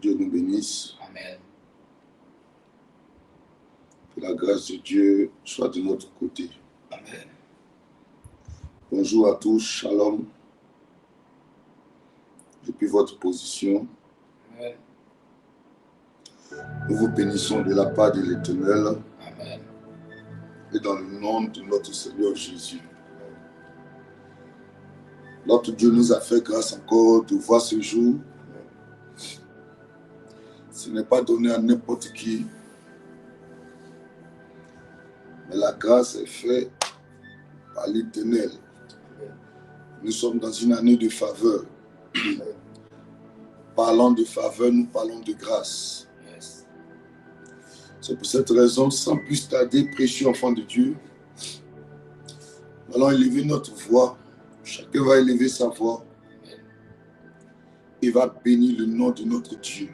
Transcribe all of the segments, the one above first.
Dieu nous bénisse. Amen. Que la grâce de Dieu soit de notre côté. Amen. Bonjour à tous, shalom. Depuis votre position, Amen. nous vous bénissons de la part de l'Éternel Amen. et dans le nom de notre Seigneur Jésus. Notre Dieu nous a fait grâce encore de voir ce jour. Ce n'est pas donné à n'importe qui, mais la grâce est faite par l'Éternel. Nous sommes dans une année de faveur. Parlant de faveur, nous parlons de grâce. Yes. C'est pour cette raison, sans plus tarder, précieux enfants de Dieu, nous allons élever notre voix. Chacun va élever sa voix et va bénir le nom de notre Dieu.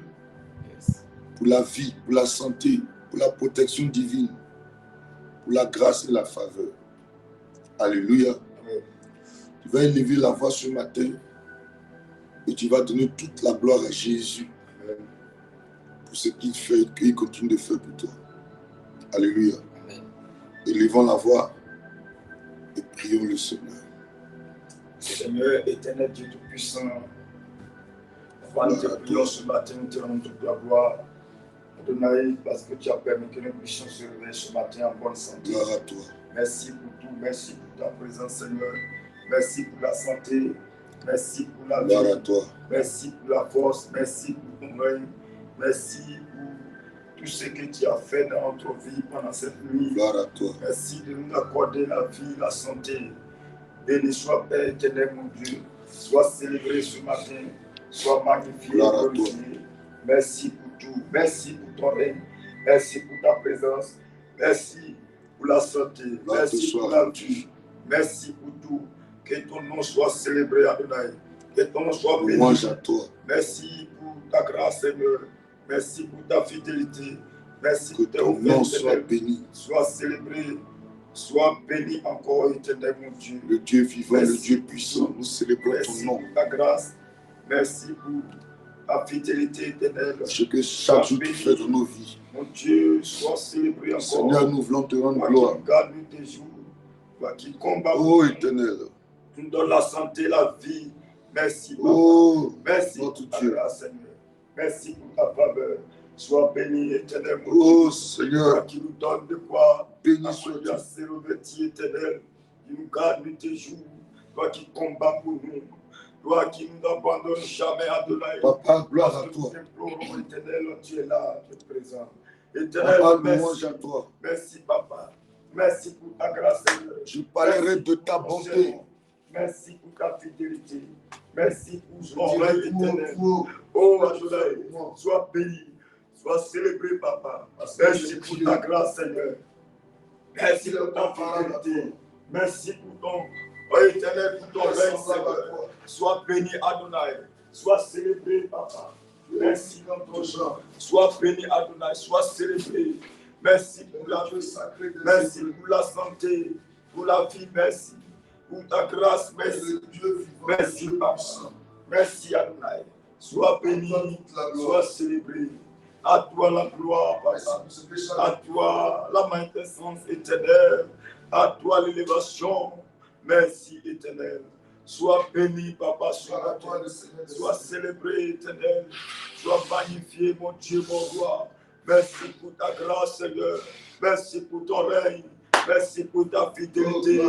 Yes. Pour la vie, pour la santé, pour la protection divine, pour la grâce et la faveur. Alléluia. Amen. Tu vas élever la voix ce matin et tu vas donner toute la gloire à Jésus pour ce qu'il fait et qu'il continue de faire pour toi. Alléluia. Amen. Élevons la voix et prions le Seigneur. Seigneur, éternel Dieu Tout-Puissant, avant de te prions ce matin, nous te rendons toute la gloire. Adonai, parce que tu as permis que nous puissions se réveiller ce matin en bonne santé. Gloire à toi. Merci pour tout, merci pour ta présence, Seigneur. Merci pour la santé, merci pour la Gloire à vie, toi. merci pour la force, merci pour ton règne, merci pour tout ce que tu as fait dans notre vie pendant cette nuit. Gloire à toi. Merci de nous accorder la vie, la santé. Béni soit Père éternel, mon Dieu. Sois célébré ce matin. Sois magnifié, Gloire à glorifié. Merci pour tout. Merci pour ton règne. Merci pour ta présence. Merci pour la santé. Gloire te Merci pour soit la vie. Merci pour tout. Que ton nom soit célébré, Adonai. Que ton nom soit béni. Louange à toi. Merci pour ta grâce, Seigneur. Merci pour ta fidélité. Merci Que pour tes ton nom soit éternel. béni. Sois célébré. Sois béni encore, éternel mon Dieu. Le Dieu vivant, Merci. le Dieu puissant, nous célébrons Merci ton nom. pour ta grâce. Merci pour ta fidélité éternelle. Ce que chaque jour tu fais dans nos vies. Mon Dieu, sois célébré encore. Seigneur, nous voulons te rendre Toi gloire. qui garde tes jours. Toi qui combat. Oh éternel. Tu nous donnes la santé, la vie. Merci, Papa. Oh Merci notre pour ta Dieu. grâce, Seigneur. Merci pour ta faveur. Sois béni, éternel mon Oh Dieu. Toi Seigneur, qui nous donne de quoi béni sois-tu. à se revêtir, éternel. Tu nous gardes tes jours. Toi qui combats pour nous. Toi qui nous abandonnes jamais, Adonai. Papa, gloire à Parce que toi. nous t'implorons, éternel, tu es là, tu es présent. Éternel, Papa, merci. louange à toi. Merci, Papa. Merci pour ta grâce, Seigneur. Je parlerai Merci de pour ta ton bonté. serment. Merci pour ta fidélité. Merci pour ton règne éternel. Oh, Oh, Adonai, sois béni. Sois célébré, Papa. Merci pour ta grâce, Seigneur. Merci pour ta fidélité. Merci pour ton, oh, éternel, pour ton règne, Seigneur. Sois béni, Adonai. Sois célébré, Papa. Merci dans ton genre. Sois béni, Adonai. Sois célébré. Merci pour la vie sacrée. Merci pour la santé, pour la vie. Merci pour ta grâce. Merci, Dieu. Merci, Papa. Merci, Adonai. Sois béni. Sois célébré. À toi la gloire, Papa. À toi la magnificence éternelle. À toi l'élévation. Merci, éternel. Sois béni, Papa. Sois célébré, éternel. Sois magnifié, mon Dieu, mon roi. Merci pour ta grâce, Seigneur. Merci pour ton règne. Merci pour ta fidélité.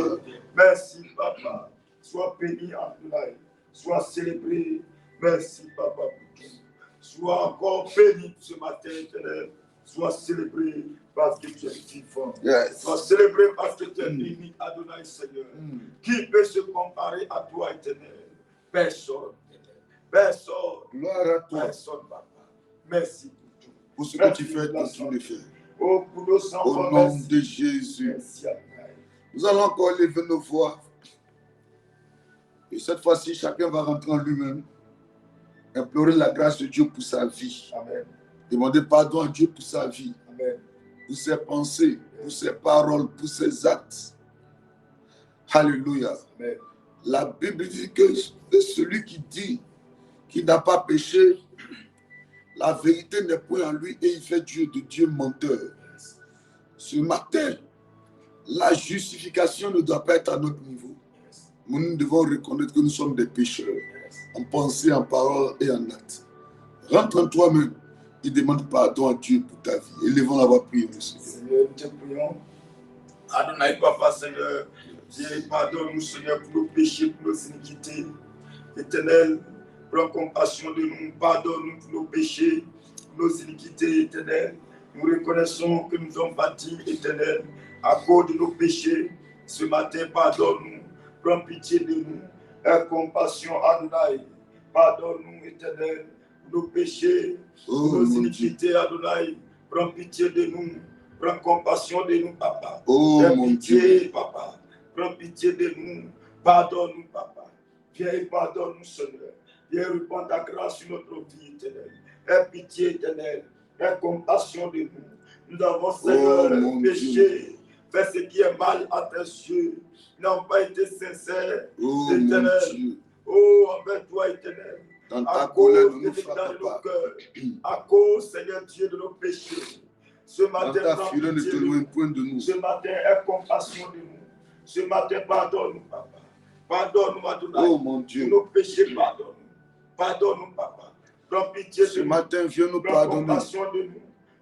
Merci, Papa. Sois béni, Adonai. Sois célébré. Merci, Papa, pour tout. Sois encore béni ce matin, éternel. Sois célébré parce que tu es vivant. yes. Sois célébré parce que tu es béni, Adonai, Seigneur. Qui peut se comparer à toi, éternel? Personne. Personne. Gloire à toi. Personne, Papa. Merci pour tout. Pour ce que tu fais et continue de faire. Oh, pour nos Au enfants, nom merci. de Jésus. Merci, Adonai. Nous allons encore lever nos voix. Et cette fois-ci, chacun va rentrer en lui-même. Implorer la grâce de Dieu pour sa vie. Amen. Demander pardon à Dieu pour sa vie. Amen. Pour ses pensées, pour ses paroles, pour ses actes. Alléluia. Amen. La Bible dit que celui qui dit qu'il n'a pas péché, La vérité n'est point en lui et il fait Dieu de Dieu menteur. Ce matin, la justification ne doit pas être à notre niveau. Nous devons reconnaître que nous sommes des pécheurs, en pensée, en parole et en acte. Rentre en toi-même et demande pardon à Dieu pour ta vie. Élevons la voix, prions le Seigneur. Seigneur, nous te prions. Adonai, Papa, Seigneur, pardonne-nous, Seigneur, pour nos péchés, pour nos iniquités. Éternel, prends compassion de nous, pardonne-nous pour nos péchés, pour nos iniquités, Éternel. Nous reconnaissons que nous sommes bâtis, Éternel, à cause de nos péchés. Ce matin, pardonne-nous, prends pitié de nous, aie compassion, Adonai. Pardonne-nous, Éternel, pour nos péchés, pour nos iniquités, Adonai. Prends pitié de nous, prends compassion de nous, Papa. Aie pitié, Papa. Prends pitié de nous, pardonne-nous, Papa. Viens et pardonne-nous, Seigneur. Viens répandre ta grâce sur notre vie, Éternel. Aie pitié, Éternel. Aie compassion de nous. Nous avons, Seigneur, péché, fait ce qui est mal à tes yeux. Nous n'avons pas été sincères, Éternel. Oh, envers toi, Éternel. Dans ta colère, nous nous frappons pas. À cause, Seigneur Dieu, de nos péchés. Ce matin, dans ta fureur, ne t'éloigne point de nous. Ce matin, aie compassion de nous. Ce matin, pardonne-nous, Papa. Pardonne-nous, Adonai. Oh mon Dieu. Pour nos péchés, pardonne-nous. Pardonne-nous, Papa. Prends pitié de nous. Ce matin, viens nous Prends pardonner. compassion de nous.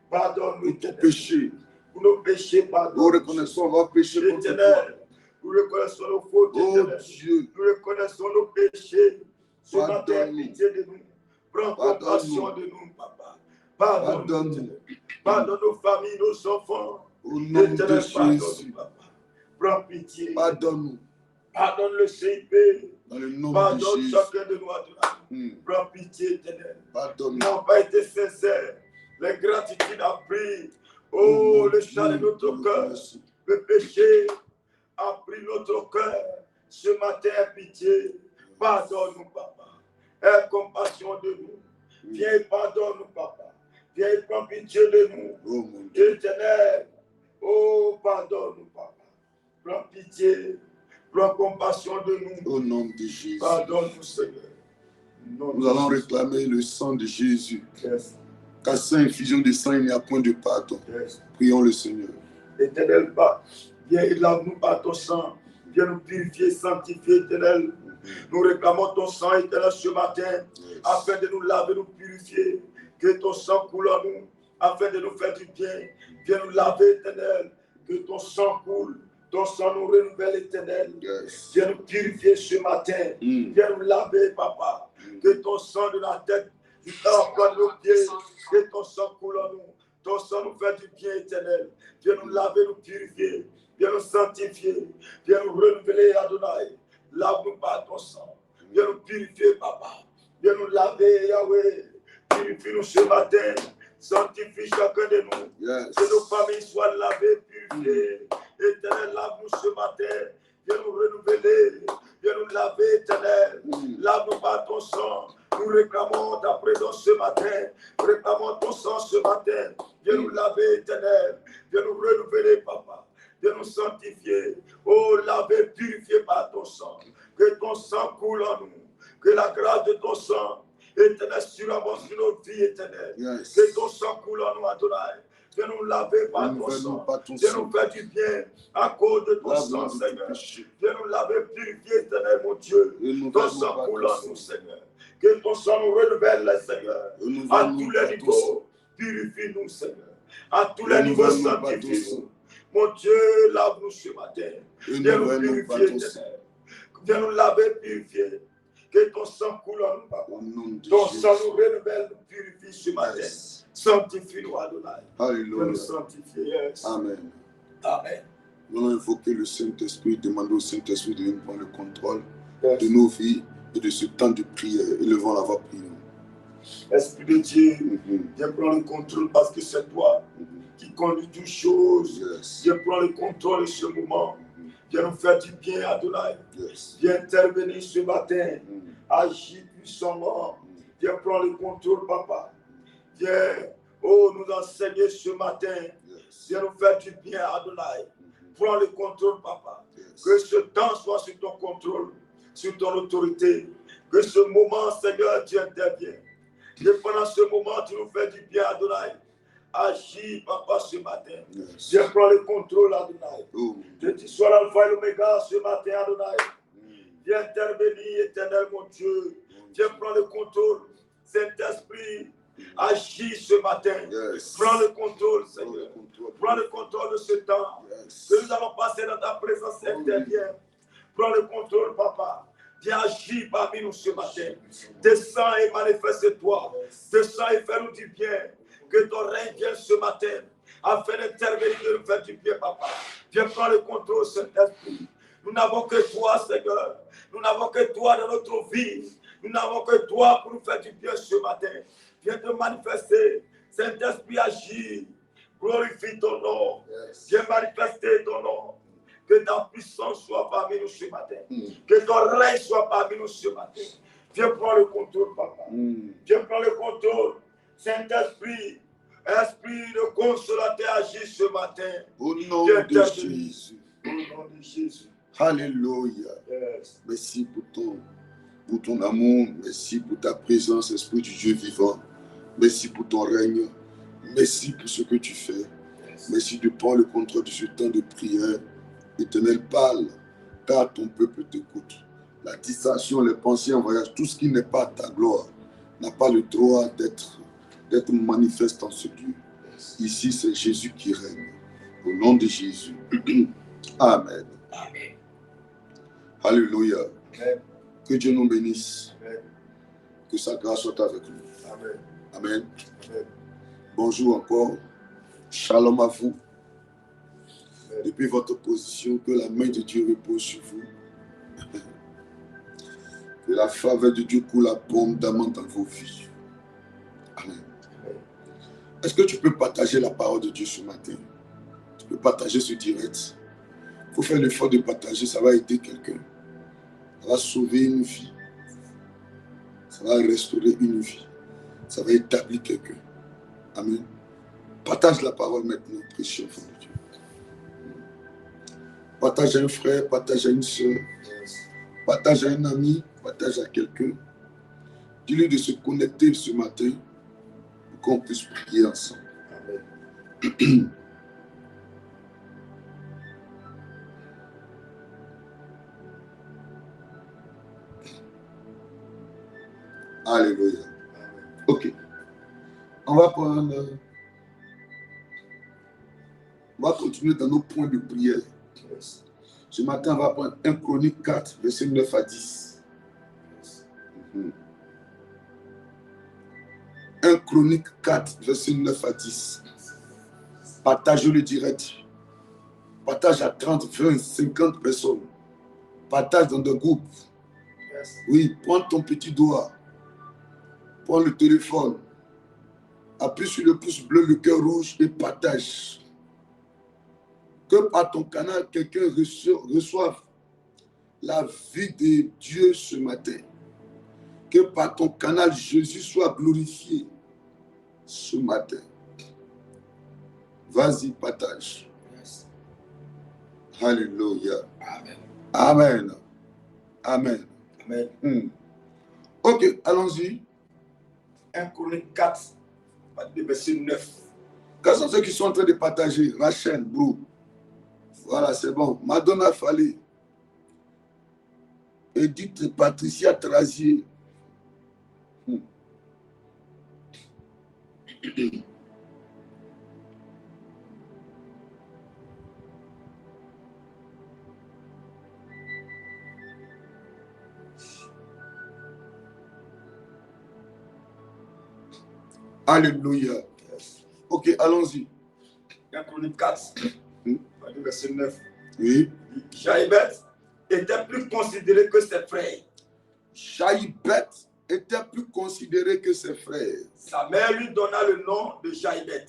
Pardonne-nous, Pour nos péchés. Pour nos péchés, pardonne-nous. Nous reconnaissons nos péchés contre toi. Nous reconnaissons nos fautes, oh Dieu. Nous reconnaissons nos péchés. Ce matin, pitié de nous. Prends compassion de nous, Papa. Pardonne-nous. Pardonne nos familles, nos enfants. Au nom de Jésus. Papa. Prends pitié. Pardonne-nous. Pardonne le CIP. Dans le nom pardonne de Jésus. chacun de nous. Prends pitié, Éternel. Pardonne-nous. Nous n'avons pas été sincères. L'ingratitude a pris. Oh, le chant de notre cœur. Le péché a pris notre cœur. Ce matin, pitié. Pardonne-nous, Papa. Aie compassion de nous. Viens et pardonne-nous, Papa. Viens et prends pitié de nous. Oh, mon Dieu. Éternel. Oh, pardonne-nous, Papa. Prends pitié. Prends compassion de nous. Au nom de Jésus. Pardonne-nous, Seigneur. Nous allons réclamer le sang de Jésus. Yes. Car sans infusion de sang, il n'y a point de pardon. Yes. Prions le Seigneur. Éternel, viens et lave-nous par ton sang. Viens nous purifier, sanctifier, Éternel. Nous réclamons ton sang, Éternel, ce matin, afin de nous laver, nous purifier. Que ton sang coule en nous, afin de nous faire du bien. Viens nous laver, Éternel. Que ton sang coule. Ton sang nous renouvelle, Éternel. Viens nous purifier ce matin. Viens nous laver, Papa. Que ton sang de la tête jusqu'à nos pieds, que ton sang coule en nous. Ton sang nous fait du bien, Éternel. Viens nous laver, nous purifier. Viens nous sanctifier. Viens nous renouveler, Adonai. Lave-nous par ton sang. Viens nous purifier, Papa. Viens nous laver, Yahweh. Purifie-nous ce matin. Sanctifie chacun de nous. Que nos familles soient lavées, purifiées. Éternel, lave-nous ce matin. Viens nous renouveler. Viens nous laver, Éternel. Lave-nous par ton sang. Nous réclamons ta présence ce matin. Réclamons ton sang ce matin. Viens nous laver, Éternel. Viens nous renouveler, Papa. Viens nous sanctifier. Oh, laver, purifier par ton sang. Que ton sang coule en nous. Que la grâce de ton sang, Éternel, surabonde sur nos vies, Éternel. Que ton sang coule en nous, Adonai. Viens nous laver par ton sang. Viens nous faire du bien à cause de ton sang, Seigneur. Viens nous laver, purifier, Éternel, mon Dieu. Ton sang coule en nous, Seigneur. Que ton sang nous renouvelle, Seigneur. À tous les niveaux, purifie-nous, Seigneur. À tous les niveaux, sanctifie-nous. Mon Dieu, lave-nous ce matin. Viens nous purifier, Éternel. Viens nous laver, purifier. Que ton sang coule en nous, Papa. Ton sang nous renouvelle, nous purifie ce matin. Sanctifie-nous, Adonai. Alléluia. Nous sanctifier. Amen. Amen. Nous allons invoquer le Saint-Esprit, demander au Saint-Esprit de nous prendre le contrôle de nos vies et de ce temps de prière. Élevons la voix, prions. Esprit de Dieu, viens prendre le contrôle parce que c'est toi qui conduis toutes choses. Viens prendre le contrôle de ce moment. Viens nous faire du bien, Adonai. Viens intervenir ce matin. Agis puissamment. Viens prendre le contrôle, Papa. Viens, nous enseigner ce matin. Viens nous faire du bien, Adonai. Prends le contrôle, Papa. Que ce temps soit sur ton contrôle, sur ton autorité. Que ce moment, Seigneur, Dieu intervienne. Et pendant ce moment, tu nous fais du bien, Adonai. Agis, papa, ce matin. Yes. Viens prendre le contrôle, Adonai. Oh. Que tu sois l'alpha et l'oméga ce matin, Adonai. Viens intervenir, éternel mon Dieu. Viens prendre le contrôle. Saint-Esprit, agis ce matin. Yes. Prends le contrôle, Seigneur. Prends le contrôle de ce temps. Yes. Que nous allons passer dans ta présence intérieure. Prends le contrôle, papa. Viens agir parmi nous ce matin. Descends et manifeste-toi. Descends et fais-nous du bien. Que ton règne vienne ce matin. Afin d'intervenir et de nous faire du bien, papa. Viens prendre le contrôle, Saint-Esprit. Nous n'avons que toi, Seigneur. Nous n'avons que toi dans notre vie. Nous n'avons que toi pour nous faire du bien ce matin. Viens te manifester. Saint-Esprit, agis. Glorifie ton nom. Yes. Viens manifester ton nom. Que ta puissance soit parmi nous ce matin. Que ton règne soit parmi nous ce matin. Viens prendre le contrôle, papa. Viens prendre le contrôle. Saint-Esprit, Esprit de consolateur, agis ce matin. Au nom Viens de intervenir. Jésus. Au nom de Jésus. Alléluia. Yes. Merci pour ton amour. Merci pour ta présence, Esprit du Dieu vivant. Merci pour ton règne. Merci pour ce que tu fais. Yes. Merci de prendre le contrôle de ce temps de prière. Éternel, parle, car ton peuple t'écoute. La distraction, les pensées en voyage, tout ce qui n'est pas ta gloire, n'a pas le droit d'être manifeste en ce lieu. Yes. Ici, c'est Jésus qui règne. Au nom de Jésus. Amen. Amen. Alléluia. Amen. Que Dieu nous bénisse. Amen. Que sa grâce soit avec nous. Amen. Amen. Amen. Bonjour encore. Shalom à vous. Amen. Depuis votre position, que la main de Dieu repose sur vous. Que la faveur de Dieu coule abondamment dans vos vies. Amen. Amen. Est-ce que tu peux partager la parole de Dieu ce matin? Tu peux partager ce direct. Il faut faire l'effort de partager, ça va aider quelqu'un. Ça va sauver une vie. Ça va restaurer une vie. Ça va établir quelqu'un. Amen. Partage la parole maintenant, précieux enfant de Dieu. Partage à un frère, partage à une soeur, Yes. partage à un ami, partage à quelqu'un. Dis-lui de se connecter ce matin pour qu'on puisse prier ensemble. Amen. Alléluia. Amen. Ok. On va continuer dans nos points de prière. Yes. Ce matin, on va prendre 1 Chronique 4, verset 9 à 10. Yes. 1 Chronique 4, verset 9 à 10. Partage le direct. Partage à 30, 20, 50 personnes. Partage dans des groupes. Yes. Oui, prends ton petit doigt. Prends le téléphone. Appuie sur le pouce bleu, le cœur rouge et partage. Que par ton canal, quelqu'un reçoive la vie de Dieu ce matin. Que par ton canal, Jésus soit glorifié ce matin. Vas-y, partage. Yes. Alléluia. Amen. Amen. Amen. Amen. Ok, allons-y. 1 Chronique 4, verset 9. Quels sont ceux qui sont en train de partager? Rachel, Brou. Voilà, c'est bon. Madonna Fallé. Edith Patricia Trazier. Alléluia. Yes. Ok, allons-y. 1 Chronique 4, verset 9. Oui. Jaïbet était plus considéré que ses frères. Jaïbet était plus considéré que ses frères. Sa mère lui donna le nom de Jaïbet.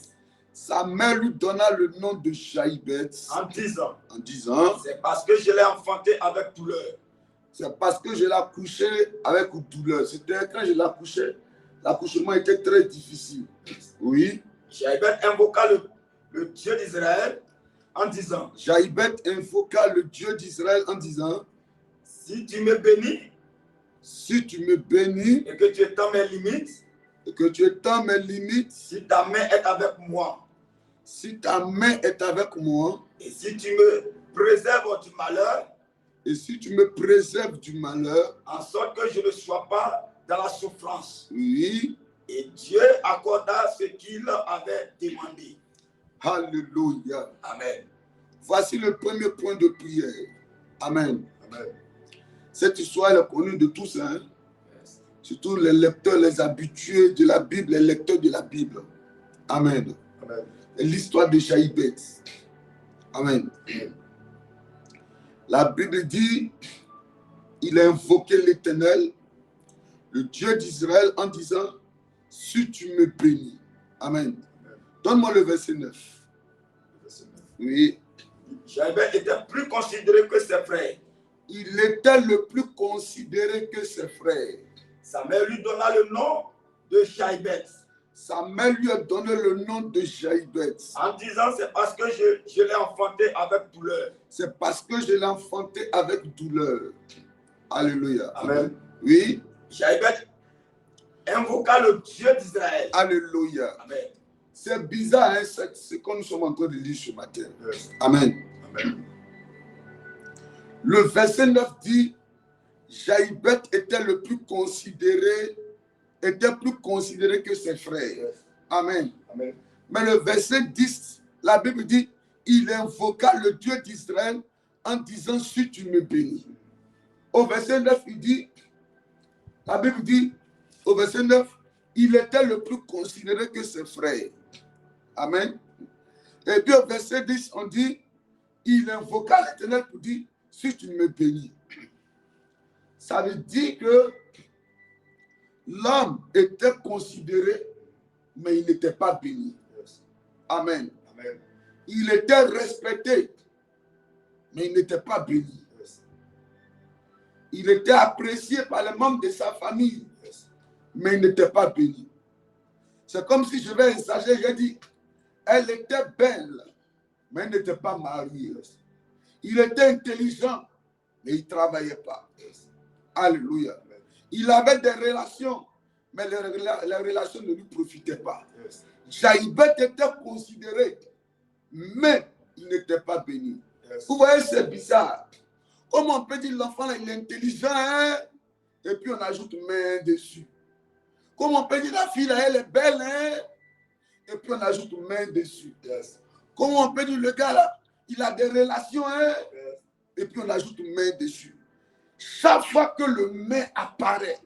Sa mère lui donna le nom de Jaïbet En disant, c'est parce que je l'ai enfanté avec douleur. C'est parce que je l'ai accouché avec douleur. C'était quand je l'accouchais, l'accouchement était très difficile. Oui. Jaïbet invoqua le Dieu d'Israël en disant, Jaïbet invoqua le Dieu d'Israël en disant, si tu me bénis si tu me bénis et que tu étends mes limites, et que tu étends mes limites, si ta main est avec moi, si ta main est avec moi, et si tu me préserves du malheur, et si tu me préserves du malheur, en sorte que je ne sois pas dans la souffrance. oui, Et Dieu accorda ce qu'il avait demandé. alléluia. Amen. Voici le premier point de prière. Amen. Amen. Cette histoire elle est connue de tous, hein? Surtout les lecteurs, les habitués de la Bible, les lecteurs de la Bible. Amen. Amen. L'histoire de Jaïbet. Amen. Amen. La Bible dit, il a invoqué l'Éternel, le Dieu d'Israël, en disant, si tu me bénis. Amen. Amen. Donne-moi le verset 9. Oui. Jaïbet était plus considéré que ses frères. Il était le plus considéré que ses frères. Sa mère lui donna le nom de Jaïbet. Sa mère lui a donné le nom de Jaïbet. En disant, c'est parce que je l'ai enfanté avec douleur. C'est parce que je l'ai enfanté avec douleur. Alléluia. Amen. Oui. Jaïbet invoqua le Dieu d'Israël. Alléluia. Amen. C'est bizarre, hein, c'est ce que nous sommes en train de lire ce matin. Yes. Amen. Amen. Le verset 9 dit, Jaïbet était le plus considéré, que ses frères. Yes. Amen. Amen. Mais le verset 10, la Bible dit, il invoqua le Dieu d'Israël en disant, si tu me bénis. Au verset 9, il dit, la Bible dit, au verset 9, il était le plus considéré que ses frères. Amen. Et puis au verset 10, on dit, il invoqua l'Éternel pour dire, si tu me bénis. Ça veut dire que l'homme était considéré, mais il n'était pas béni. Yes. Amen. Amen. Il était respecté, mais il n'était pas béni. Yes. Il était apprécié par les membres de sa famille, Yes. mais il n'était pas béni. C'est comme si je vais exagérer, j'ai dit, elle était belle, mais elle n'était pas mariée. Yes. Il était intelligent, mais il ne travaillait pas. Yes. Alléluia. Amen. Il avait des relations, mais les relations ne lui profitaient pas. Yes. Jaïbet était considéré, mais il n'était pas béni. Yes. Vous voyez, c'est bizarre. Comment on peut dire l'enfant, il est intelligent, hein? Et puis on ajoute main dessus. Comment on peut dire la fille, elle est belle, hein? Et puis on ajoute main dessus. Yes. Comment on peut dire le gars, là, il a des relations, hein? Yes. Et puis on ajoute main dessus. Chaque fois que le main apparaît,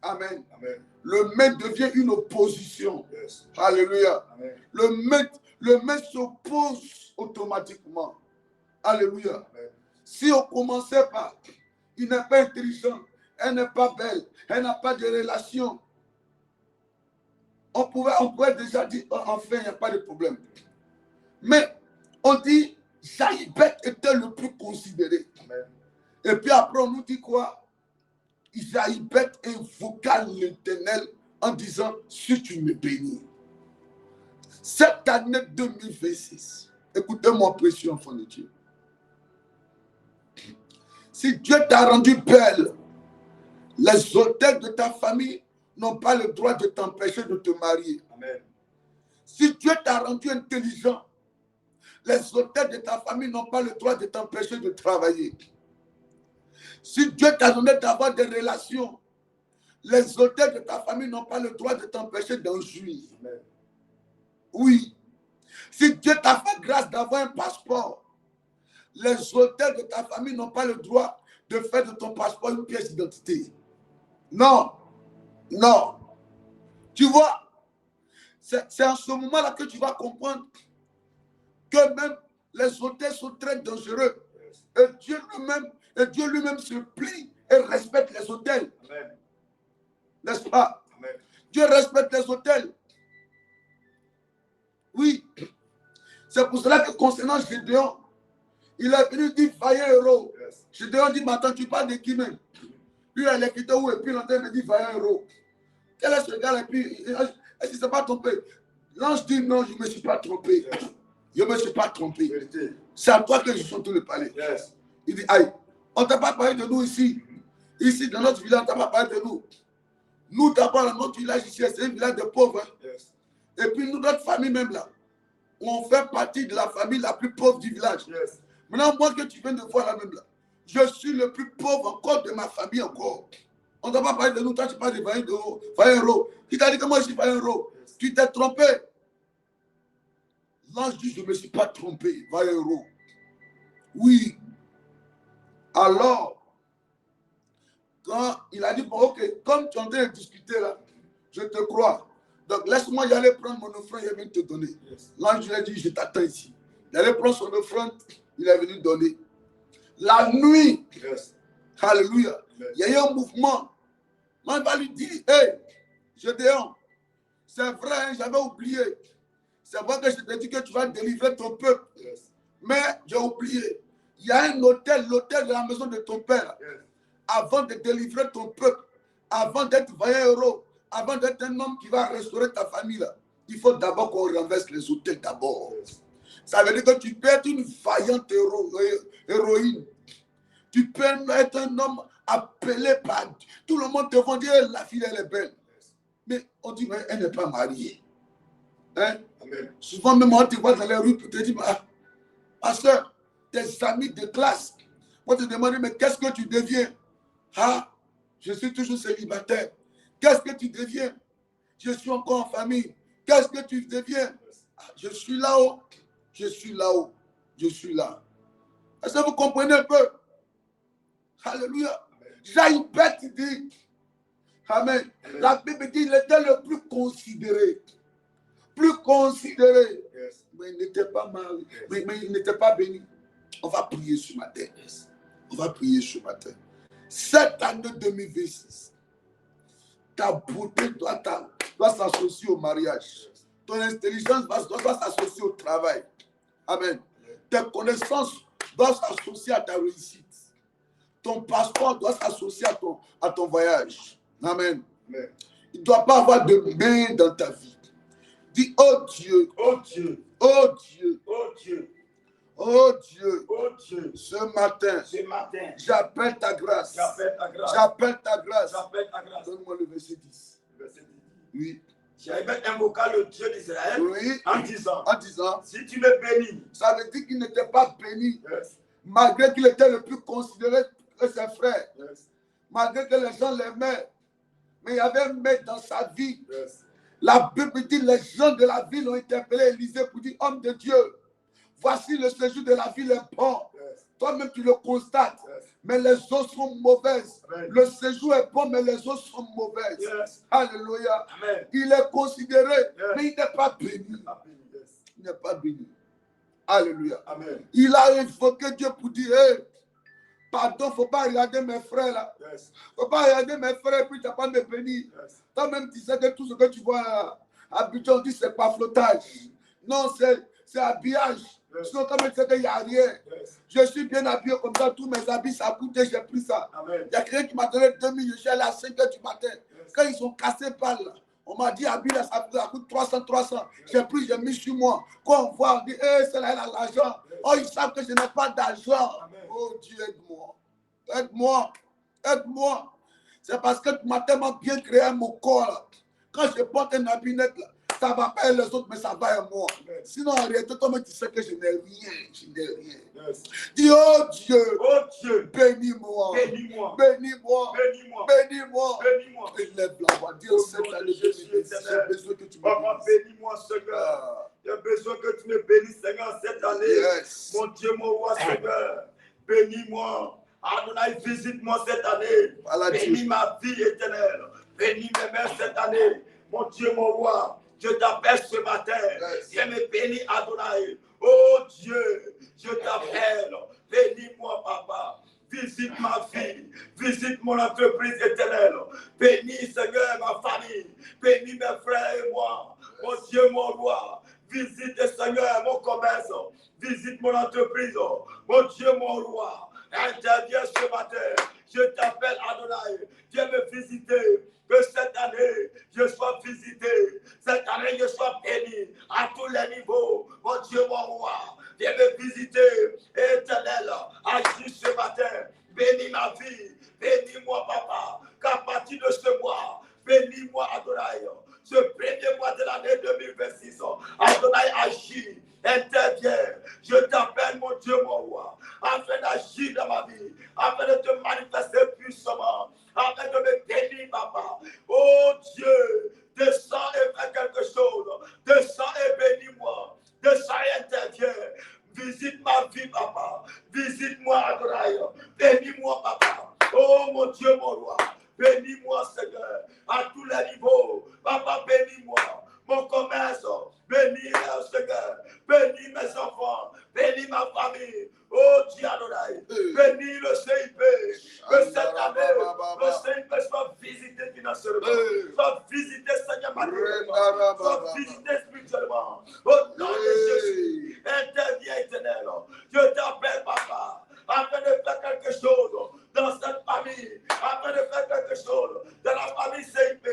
amen, Amen. le main devient une opposition. Yes. Alléluia. Amen. Le main s'oppose automatiquement. Alléluia. Amen. Si on commençait par, il n'est pas intelligent, elle n'est pas belle, elle n'a pas de relation, on pourrait déjà dire, oh, enfin, il n'y a pas de problème. Mais on dit, Jaïbet était le plus considéré. Amen. Et puis après, on nous dit quoi? Jaïbet invoqua l'Éternel en disant, si tu me bénis. Cette année 2026, écoutez-moi, précieux enfant de Dieu. Si Dieu t'a rendu belle, les autels de ta famille n'ont pas le droit de t'empêcher de te marier. Amen. Si Dieu t'a rendu intelligent, les autels de ta famille n'ont pas le droit de t'empêcher de travailler. Si Dieu t'a donné d'avoir des relations, les autels de ta famille n'ont pas le droit de t'empêcher d'en jouir. Amen. Oui. Si Dieu t'a fait grâce d'avoir un passeport, les autels de ta famille n'ont pas le droit de faire de ton passeport une pièce d'identité. Non. Non. Tu vois, c'est en ce moment-là que tu vas comprendre que même les autels sont très dangereux. Et Dieu lui-même se plie et respecte les autels. Amen. N'est-ce pas? Amen. Dieu respecte les autels. Oui. C'est pour cela que concernant Gédéon, il est venu dire vaillant héros. Yes. Gédéon dit, mais attends, tu parles de qui même? Lui, il est quitté où? Et puis il est en train de dire vaillant héros. Quel est ce gars-là? Et puis, est-ce qu'il ne s'est pas trompé? L'ange dit, non, je ne me suis pas trompé. Yes. Je ne me suis pas trompé. Vérité. C'est à toi que je suis en train de parler. Yes. Il dit, aïe, on ne t'a pas parlé de nous ici. Ici, dans notre village, on ne t'a pas parlé de nous. Nous, d'abord, dans notre village ici, c'est un village de pauvres. Hein. Yes. Et puis, nous, notre famille même là, on fait partie de la famille la plus pauvre du village. Yes. Maintenant, moi que tu viens de voir là même là, je suis le plus pauvre encore de ma famille encore. On ne doit pas parler de nous, toi tu parles de 20 euros. 20 euros. Qui t'a dit que moi je suis 20 euros? Yes. Tu t'es trompé. L'ange dit, je ne me suis pas trompé. 20 euros. Oui. Alors, quand il a dit, bon, ok, comme tu es en train de discuter là, je te crois. Donc, laisse-moi y aller prendre mon offrande, il vient te donner. Yes. L'ange lui a dit, je t'attends ici. Il allait prendre son offrande, il est venu donner. La nuit, Yes. alléluia, Yes. il y a eu un mouvement. Moi, il va lui dire, hé, Gédéon, c'est vrai, hein, j'avais oublié. C'est vrai que je t'ai dit que tu vas délivrer ton peuple. Yes. Mais j'ai oublié. Il y a un hôtel, l'hôtel de la maison de ton père. Yes. Avant de délivrer ton peuple, avant d'être 20 euros, avant d'être un homme qui va restaurer ta famille, là, il faut d'abord qu'on renverse les hôtels d'abord. Yes. Ça veut dire que tu peux être une vaillante héroïne. Tu peux être un homme appelé par Dieu. Tout le monde te va dire, la fille, elle est belle. Yes. Mais on dit, mais elle n'est pas mariée. Hein? Amen. Souvent, même on te voit dans les rues, tu te dis, ah, pasteur, tes amis de classe vont te demander, mais qu'est-ce que tu deviens? Ah, je suis toujours célibataire. Qu'est-ce que tu deviens? Je suis encore en famille. Qu'est-ce que tu deviens? Ah, je suis là-haut. Je suis là-haut. Je suis là. Est-ce que vous comprenez un peu? Alléluia. Jaïbet dit, amen. La Bible dit, il était le plus considéré. Plus considéré. Yes. Mais il n'était pas marié. Yes. Mais il n'était pas béni. On va prier ce matin. Yes. On va prier ce matin. Cette année 2026, ta beauté doit s'associer au mariage. Ton intelligence doit s'associer au travail. Amen. Tes connaissances doivent s'associer à ta réussite. Ton passeport doit s'associer à ton voyage. Amen. Amen. Il ne doit pas avoir de main dans ta vie. Dis, oh Dieu, Oh Dieu, oh Dieu, oh Dieu, oh Dieu, oh Dieu, ce matin, j'appelle ta grâce. j'appelle ta grâce. J'appelle ta grâce. J'appelle ta grâce. Donne-moi le verset 10. Verset 10. Oui. J'avais invoqué le Dieu d'Israël Oui. en disant, si tu me bénis, ça veut dire qu'il n'était pas béni, yes, malgré qu'il était le plus considéré que ses frères, yes, malgré que les gens l'aimaient, mais il y avait un maître dans sa vie. yes, La Bible dit, les gens de la ville ont interpellé Élisée pour dire, homme de Dieu, voici le séjour de la ville est bon. yes, Toi-même, tu le constates. yes. Mais les eaux sont mauvaises. Amen. Le séjour est bon, mais les eaux sont mauvaises. Yes. Alléluia. Amen. Il est considéré, Yes. mais il n'est pas béni. Yes. Il n'est pas béni. Alléluia. Amen. Il a invoqué Dieu pour dire, hey, pardon, il ne faut pas regarder mes frères là. Yes. Il ne faut pas regarder mes frères et puis tu n'as pas me bénir. Yes. Toi-même, tu sais que tout ce que tu vois à Abidjan, dit c'est pas flottage. Non, c'est habillage. Yes. Sinon, toi-même, tu sais qu'il n'y a rien. Yes. Je suis bien habillé comme ça, tous mes habits, ça coûte, j'ai pris ça. Amen. Il y a quelqu'un qui m'a donné 2000, je suis allé à 5 h du matin. Yes. Quand ils sont cassés par là, on m'a dit, habillé, ça coûte 300. J'ai pris, j'ai mis sur moi. Quand on voit, on dit, hey, celle-là, elle a l'argent. Yes. Oh, ils savent que je n'ai pas d'argent. Amen. Oh Dieu, aide-moi. Aide-moi. Aide-moi. C'est parce que tu m'as tellement bien créé mon corps là. Quand je porte un habit net là, ça va pas les autres, mais ça va à moi. Amen. Sinon, en réalité, toi-même, tu sais que je n'ai rien. Je n'ai rien. Yes. Dis, oh Dieu, Oh Dieu, bénis-moi. bénis-moi, Bénis-moi. bénis-moi, bénis-moi. bénis-moi. Élève la voix. Dis, oh, cette année, j'ai besoin que tu me Papa, bénisses. bénis-moi, Seigneur. Ah, J'ai besoin que tu me bénisses, Seigneur, cette année. yes. Mon Dieu, mon roi, Seigneur. Bénis-moi. Adonai, visite-moi cette année. Voilà, Bénis Dieu. ma vie éternelle. Bénis mes mains cette année. Mon Dieu, mon roi, je t'appelle ce matin. Yes. Je me bénis, Adonai. Oh Dieu, je t'appelle. Bénis-moi, Papa. Visite ma vie. Visite mon entreprise éternelle. Bénis, Seigneur, ma famille. Bénis mes frères et moi. Mon Dieu, mon roi. Visite, Seigneur, mon commerce. Visite mon entreprise. Mon Dieu, mon roi. Interviens ce matin. Je t'appelle Adonai. Viens me visiter. Que cette année, je sois visité. Cette année, je sois béni à tous les niveaux. Mon Dieu, mon roi. Viens me visiter. Éternel, agis ce matin. Bénis ma vie. Bénis-moi, Papa. Qu'à partir de ce mois, bénis ce premier mois de l'année 2026. Adonai, agis, interviens. Je t'appelle, mon Dieu, mon roi, afin d'agir dans ma vie, afin de te manifester puissamment, afin de me bénir, papa. Oh Dieu, descends et fais quelque chose. Descends et bénis-moi. Descends et interviens. Visite ma vie, papa. Visite-moi, Adonai. Bénis-moi, papa. Oh mon Dieu, mon roi. Bénis-moi, Seigneur, à tous les niveaux. Papa, bénis-moi. Mon commerce, bénis, Seigneur. Bénis mes enfants. Bénis ma famille. Oh Dieu, Adonai. Bénis le CIP. Que cette année, le CIP soit visité financièrement. Soit visité, Seigneur, matériellement. Soit visité spirituellement. Au nom de Jésus. Interviens, éternel. Je t'appelle, papa, afin de faire quelque chose dans cette famille, afin de faire quelque chose dans la famille CIP.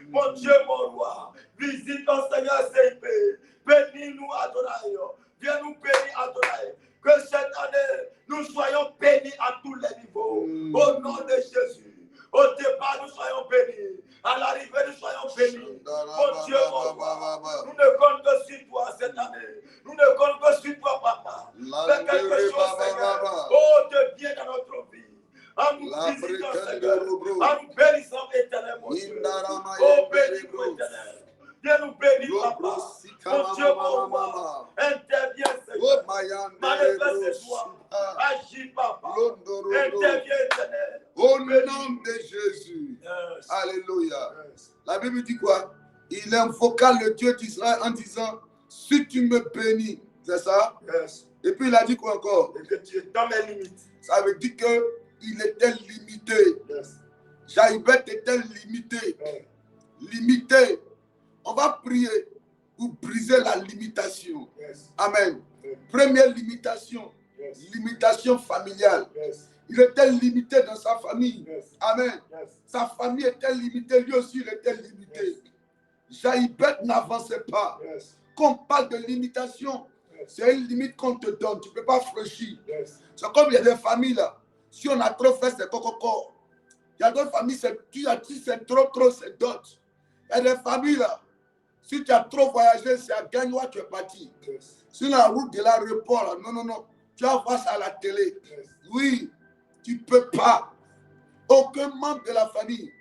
Mon Dieu, mon roi, visite ton Seigneur CIP. Bénis-nous, Adonai. Viens nous bénir, Adonai. Que cette année, nous soyons bénis à tous les niveaux. Au nom de Jésus. Au départ, nous soyons bénis. À l'arrivée, nous soyons bénis. Mon Dieu, mon roi, nous ne comptons que sur toi cette année. Nous ne comptons que sur toi, papa. Fais quelque chose, Seigneur. Oh, deviens dans notre vie. En nous visitant, Seigneur. En nous bénissant, éternel, mon Dieu. Oh, bénis-nous, éternel. Viens nous bénir, papa. Mon Dieu, mon roi. Interviens, Seigneur. Manifeste-toi. Agis, papa. Interviens, éternel. Au nom de Jésus. Yes. Alléluia. Yes. La Bible dit quoi? Il invoqua le Dieu d'Israël en disant, si tu me bénis, c'est ça? Yes. Et puis il a dit quoi encore? Et que tu es dans mes limites. Ça veut dire qu'il était limité. Yes. Jaïbet était limité. Yes. Limité. On va prier pour briser la limitation. Yes. Amen. Yes. Première limitation. Yes. Limitation familiale. Yes. Il était limité dans sa famille. Yes. Amen. Yes. Sa famille était limitée, lui aussi il était limité. Yes. Jaïbet n'avançait pas. Yes. Quand on parle de limitation, yes, c'est une limite qu'on te donne. Tu ne peux pas franchir. Yes. C'est comme il y a des familles là. Si on a trop fait, c'est coco. Il y a d'autres familles, tu as dit c'est trop, c'est d'autres. Il y a des familles là. Si tu as trop voyagé, c'est à Gagnois que tu es parti. Yes. Sur la route de l'aéroport, là, non. Tu vas voir ça à la télé. Yes. Oui, tu ne peux pas. Aucun membre de la famille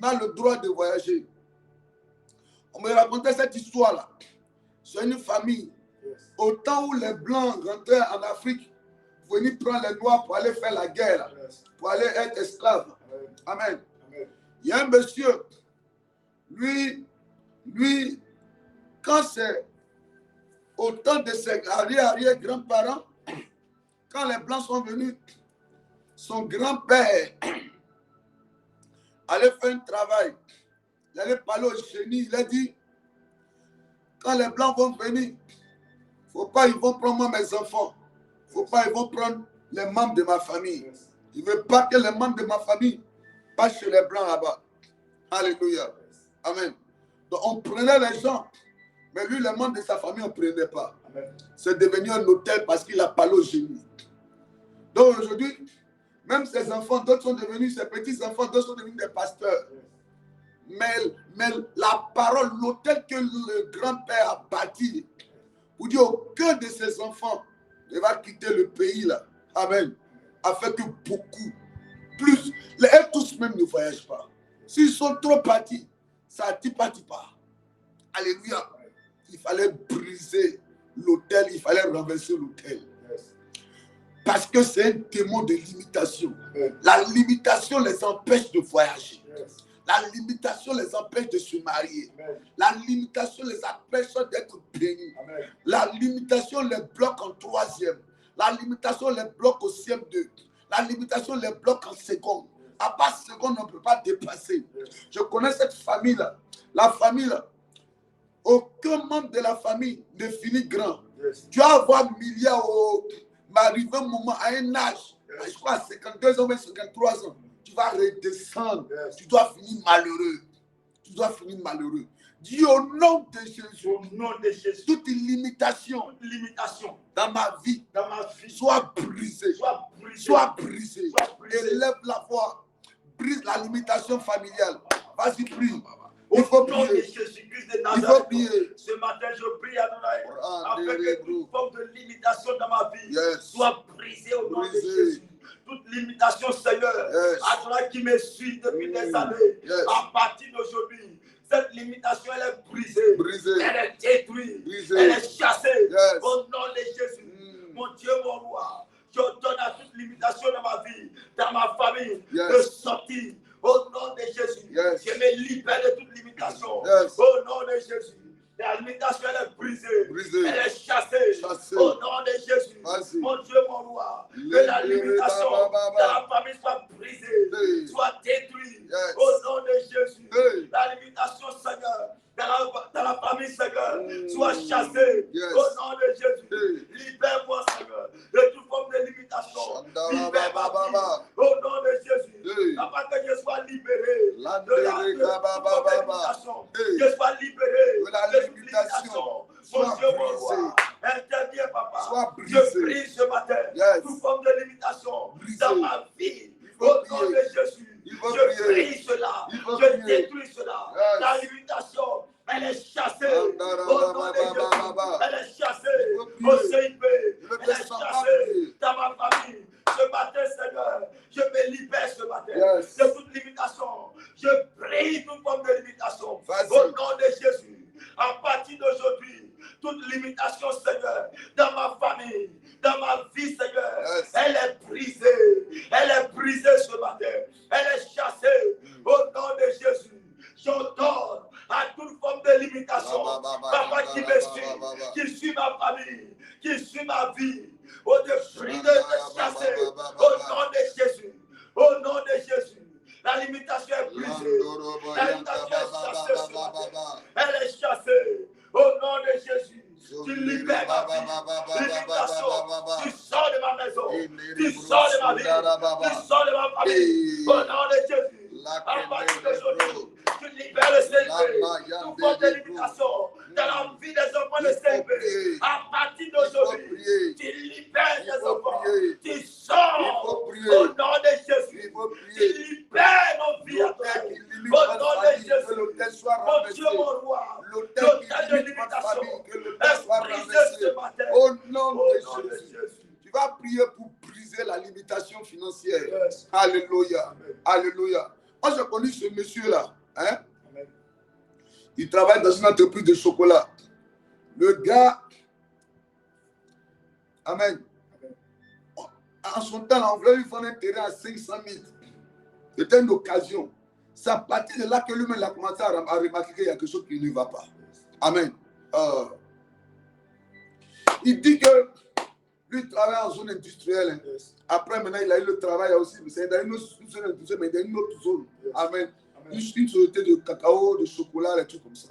n'a le droit de voyager. On me racontait cette histoire-là. C'est une famille. Yes. Au temps où les Blancs rentraient en Afrique, venaient prendre les Noirs pour aller faire la guerre, yes, pour aller être esclaves. Amen. Amen. Il y a un monsieur, lui, quand c'est au temps de ses arrière-grands-parents, quand les Blancs sont venus, son grand-père allait faire un travail. Il allait parler au génie. Il a dit, quand les Blancs vont venir, faut pas, ils vont prendre moi mes enfants. Faut pas, ils vont prendre les membres de ma famille. Il ne veut pas que les membres de ma famille passent chez les Blancs là-bas. Alléluia. Amen. Donc on prenait les gens, mais lui, les membres de sa famille, on ne prenait pas. C'est devenu un hôtel parce qu'il a parlé au génie. Donc aujourd'hui, même ses enfants, d'autres sont devenus, ses petits-enfants, d'autres sont devenus des pasteurs. Mais la parole, l'hôtel que le grand-père a bâti, vous dit aucun de ses enfants ne va quitter le pays là. Amen. Afin que beaucoup, plus, elles tous même ne voyagent pas. S'ils sont trop partis, ça ne partit pas. Alléluia. Il fallait briser l'hôtel, il fallait renverser l'hôtel. Parce que c'est un témoin de limitation. La limitation les empêche de voyager. La limitation les empêche de se marier. La limitation les empêche d'être bénis. La limitation les bloque en troisième. La limitation les bloque au CM2. La limitation les bloque en seconde. À part seconde, on ne peut pas dépasser. Je connais cette famille-là. La famille-là, aucun membre de la famille ne finit grand. Tu vas avoir milliards au... m'arrive un moment à un âge, je crois à 52 ans, 53 ans, tu vas redescendre. Tu dois finir malheureux. Tu dois finir malheureux. Dis au nom de Jésus. Au nom de Jésus. Toute limitation dans ma vie, soit brisée. Soit brisée. Élève la voix. Brise la limitation familiale. Vas-y, prie. Il faut prier. faut prier. Ce matin, je prie Adonai, afin que toute forme de limitation dans ma vie soit brisée au nom de Jésus. Toute limitation, Seigneur, Adonai qui me suit depuis des années, à partir d'aujourd'hui, cette limitation, elle est brisée, elle est détruite, elle est chassée au nom de Jésus. Mon Dieu, mon roi, je donne à toute limitation dans ma vie, dans ma famille, de sortir au nom de Jésus. Je me libère de toute limitation au nom de Jésus. La limitation, elle est brisée, elle est chassée au nom de Jésus. Mon Dieu, mon roi, que la limitation dans la famille soit brisée, soit détruite au nom de Jésus. La limitation, Seigneur, dans la famille, Seigneur, soit chassée au nom de Jésus. Libère-moi, Seigneur, de toute forme de limitation. Libère ma vie au nom de Jésus. Afin que je sois libéré de toute forme de limitation. Je sois libéré de toute limitation. Mon Dieu, mon roi, interviens, papa. Je prie ce matin toute forme de limitation dans ma vie. Au nom de Jésus. Je prie cela, je détruis cela. La limitation, elle est chassée. Au nom de Jésus, elle est chassée. Au CIP, elle est chassée dans ma famille. Ce matin, Seigneur, je me libère ce matin de toute limitation. Je prie toute forme de limitation. Au nom de Jésus, à partir d'aujourd'hui, toute limitation, Seigneur, dans ma famille, dans ma vie, Seigneur, elle est brisée. Elle est brisée ce matin. Elle est chassée au nom de Jésus. J'ordonne à toute forme de limitation, papa qui me suit, qui suit ma famille, qui suit ma vie, au défi de me chasser au nom de Jésus. Au nom de Jésus. La limitation est brisée. La limitation est chassée ce matin. Elle est chassée au nom de Jésus. Tu libères ma vie. Limitation. Tu sors de ma maison. Tu sors de ma vie. Tu sors de ma famille. Au nom de Jésus. À partir d'aujourd'hui, tu libères le CIP. Tout forme de limitation dans la vie des enfants de CIP. À partir d'aujourd'hui, tu libères tes enfants. Tu sors au nom de Jésus. Tu libères nos vies à toi. Au nom de Jésus. Mon Dieu, mon roi. L'hôtel de limitation est brisé ce matin. Au nom de Jésus. Tu vas prier pour briser la limitation financière. Alléluia. Alléluia. Moi, j'ai connu ce monsieur-là. Hein? Il travaille dans une entreprise de chocolat. Le gars, amen. En son temps, on voulait lui vendre un terrain à 500 000. C'était une occasion. C'est à partir de là que lui-même a commencé à remarquer qu'il y a quelque chose qui ne va pas. Amen. Il dit que lui travaille en zone industrielle. Après, maintenant, il a eu le travail aussi. Mais c'est dans une autre zone industrielle, mais dans une autre zone. Amen. Une société de cacao, de chocolat, des trucs comme ça.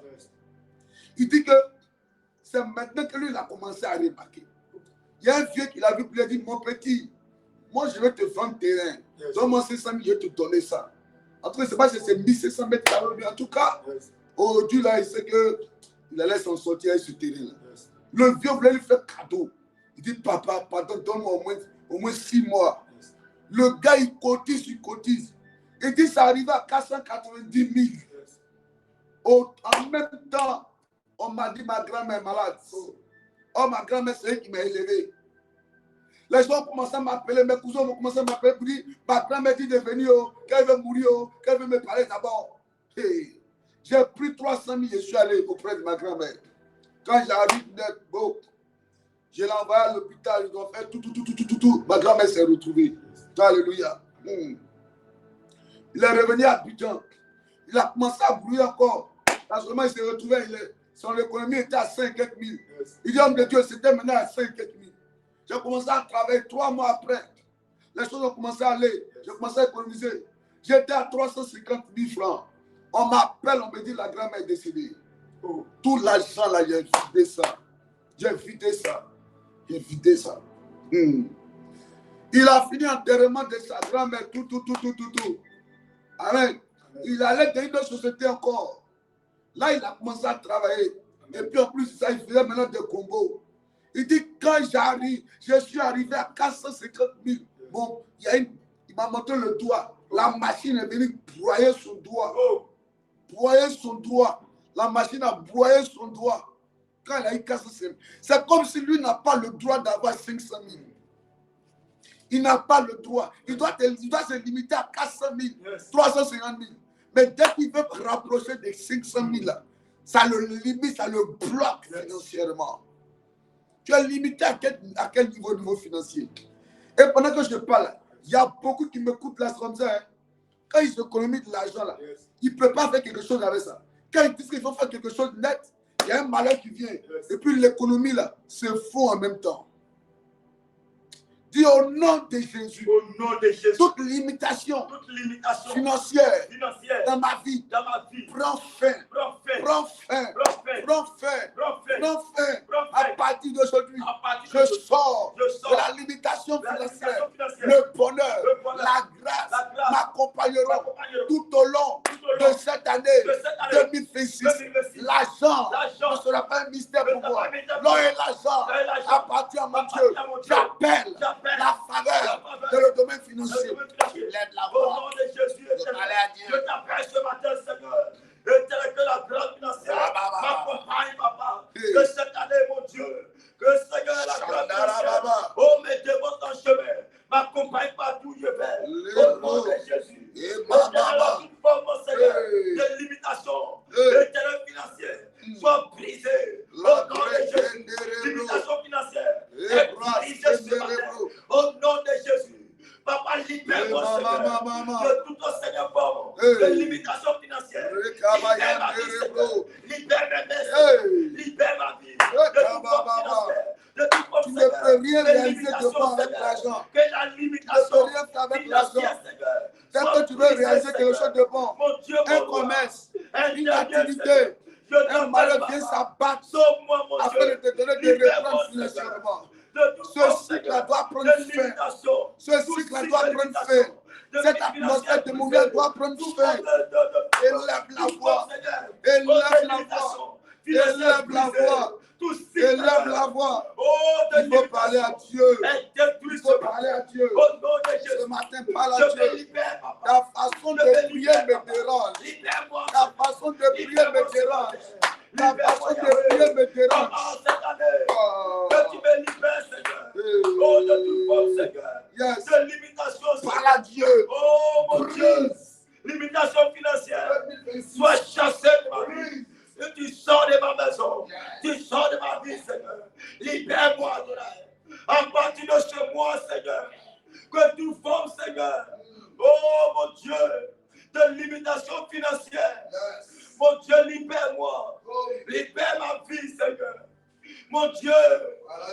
Il dit que c'est maintenant que lui, il a commencé à remarquer. Il y a un vieux qui l'a vu, il a dit, mon petit, moi, je vais te vendre terrain. Donne-moi 500 000, je vais te donner ça. En tout cas, c'est pas si c'est 1500 mètres carrés. En tout cas, aujourd'hui, là, il sait qu'il allait s'en sortir avec ce terrain-là. Le vieux voulait lui faire cadeau. Il dit, papa, pardon, donne-moi au moins 6 mois. Le gars, il cotise, il cotise. Il dit, ça arrive à 490 000. En même temps, on m'a dit, ma grand-mère est malade. Oh, ma grand-mère, c'est elle qui m'a élevé. Les gens ont commencé à m'appeler, mes cousins ont commencé à m'appeler pour dire, ma grand-mère dit de venir, qu'elle veut mourir, qu'elle veut me parler d'abord. Hey, j'ai pris 300 000, je suis allé auprès de ma grand-mère. Quand j'arrive d'être beau, je l'ai envoyé à l'hôpital, ils ont fait tout. Ma grand-mère s'est retrouvée. Alléluia. Il est revenu à Abidjan. Il a commencé à brouiller encore. Parce que il s'est retrouvé, son économie était à 5 000. Il dit, homme de Dieu, c'était maintenant à 5 000. J'ai commencé à travailler 3 mois après. Les choses ont commencé à aller. J'ai commencé à économiser. J'étais à 350 000 francs. On m'appelle, on me dit, la grand-mère est décédée. Tout l'argent là, j'ai vidé ça. J'ai vidé ça. Il a fini enterrement de sa grand-mère, tout. Amen. Il allait dans une autre société encore. Là, il a commencé à travailler. Et puis en plus, ça, il faisait maintenant des combos. Il dit, quand j'arrive, je suis arrivé à 450 000. Bon, il m'a montré le doigt. La machine est venue broyer son doigt. Broyer son doigt. La machine a broyé son doigt. Quand il a eu 400 000, c'est comme si lui n'a pas le droit d'avoir 500 000. Il n'a pas le droit. Il doit se limiter à 400 000, 350 000. Mais dès qu'il veut rapprocher des 500 000, ça le limite, ça le bloque financièrement. Tu es limité à quel niveau financier? Et pendant que je parle, il y a beaucoup qui m'écoutent là comme ça. Hein. Quand ils économisent de l'argent là, ils ne peuvent pas faire quelque chose avec ça. Quand ils disent qu'il faut faire quelque chose de net, il y a un malheur qui vient. Et puis l'économie là se fond en même temps. Dis au nom de Jésus. Au nom de Jésus. Toute limitation financière dans ma vie. Prends fin. À partir d'aujourd'hui, je sors de la limitation financière. Le bonheur, la grâce m'accompagneront tout au long de cette année 2026. L'argent ne sera pas un mystère pour moi. L'or et l'argent appartient à mon Dieu. J'appelle la faveur de le domaine financier. Lève la voix. Au nom de Jésus, je t'appelle ce matin, Seigneur. Et que la grâce financière m'accompagne, papa. Que cette année, mon Dieu, que Seigneur, la grâce financière, oh, mes démons en chemin, m'accompagne partout où je vais. Au nom de Jésus. Et toute forme, Seigneur, de limitation, éternelle financière, soit brisée. Au nom de Jésus. Limitation financière est brisée ce matin. Au nom de Jésus. Papa, libère-moi, Seigneur, de toute Seigneur forme de limitation financière. Libère ma vie, Seigneur. Libère mes mains, libère ma vie de toute forme financière. De toute forme, tu ne peux rien réaliser devant avec l'argent. Que la limitation financière, Seigneur. Dès que tu veux réaliser quelque chose de bon, un commerce, une activité, un malheur vient s'abattre afin de te donner des réponses financièrement. Ce cycle-là doit prendre fin. Ce cycle-là doit prendre fin. Cette atmosphère démoniaque doit prendre fin. Élève la voix. Élève la voix. Élève la voix. Élève la voix. Il faut parler à Dieu. Il faut parler à Dieu. Ce matin, parle à Dieu. Ta façon de prier me dérange. Ta façon de prier me dérange. Ta façon de prier me dérange. Que tu me libères, Seigneur. Oh, de toute forme, Seigneur. Yes. De limitation, Parle à Dieu. Oh, mon Dieu. Limitation financière. Sois chassé de ma vie. Et tu sors de ma maison. Tu sors de ma vie, Seigneur. Libère-moi, Adonai. À partir de ce mois, Seigneur. Que tu formes, Seigneur. Oh, mon Dieu. De limitation financière. Mon Dieu, libère-moi. Libère ma vie, Seigneur. Mon Dieu,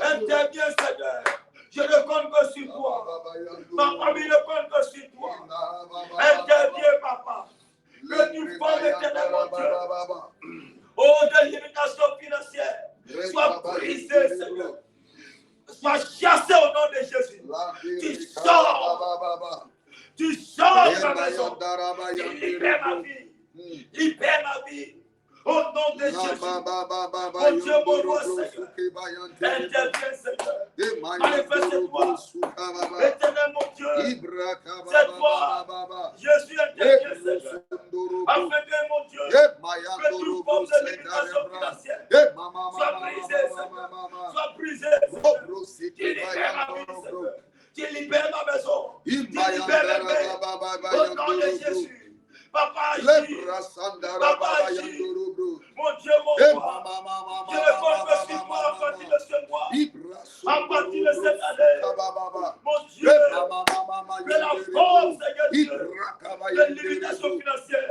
interviens, Seigneur. Je ne compte que sur toi. Ma famille ne compte que sur toi. Interviens, papa. Que tu formes éternel, mon Dieu. Oh, de limitation financière. Sois brisé, Seigneur. Sois chassé au nom de Jésus. Tu sors. Tu sors de ma maison. Tu libères ma vie. Libère ma vie. Au nom de Jésus. Mon Dieu, mon roi, Seigneur. Interviens, Seigneur. Manifeste-toi. Éternel, mon Dieu. Cette fois, Jésus intervient, Seigneur. Afin que, mon Dieu, que toute forme de limitation financière soit brisée, Seigneur. Soit brisée. Tu libères ma vie, Seigneur. Tu libères ma maison. Tu libères mes mains. Au nom de Jésus. Papa agit. Papa agit. Mon Dieu, mon roi. Je ne compte que sur toi à partir de ce mois. À partir de cette année. Mon Dieu. Que la force, Seigneur Dieu, de limitation financière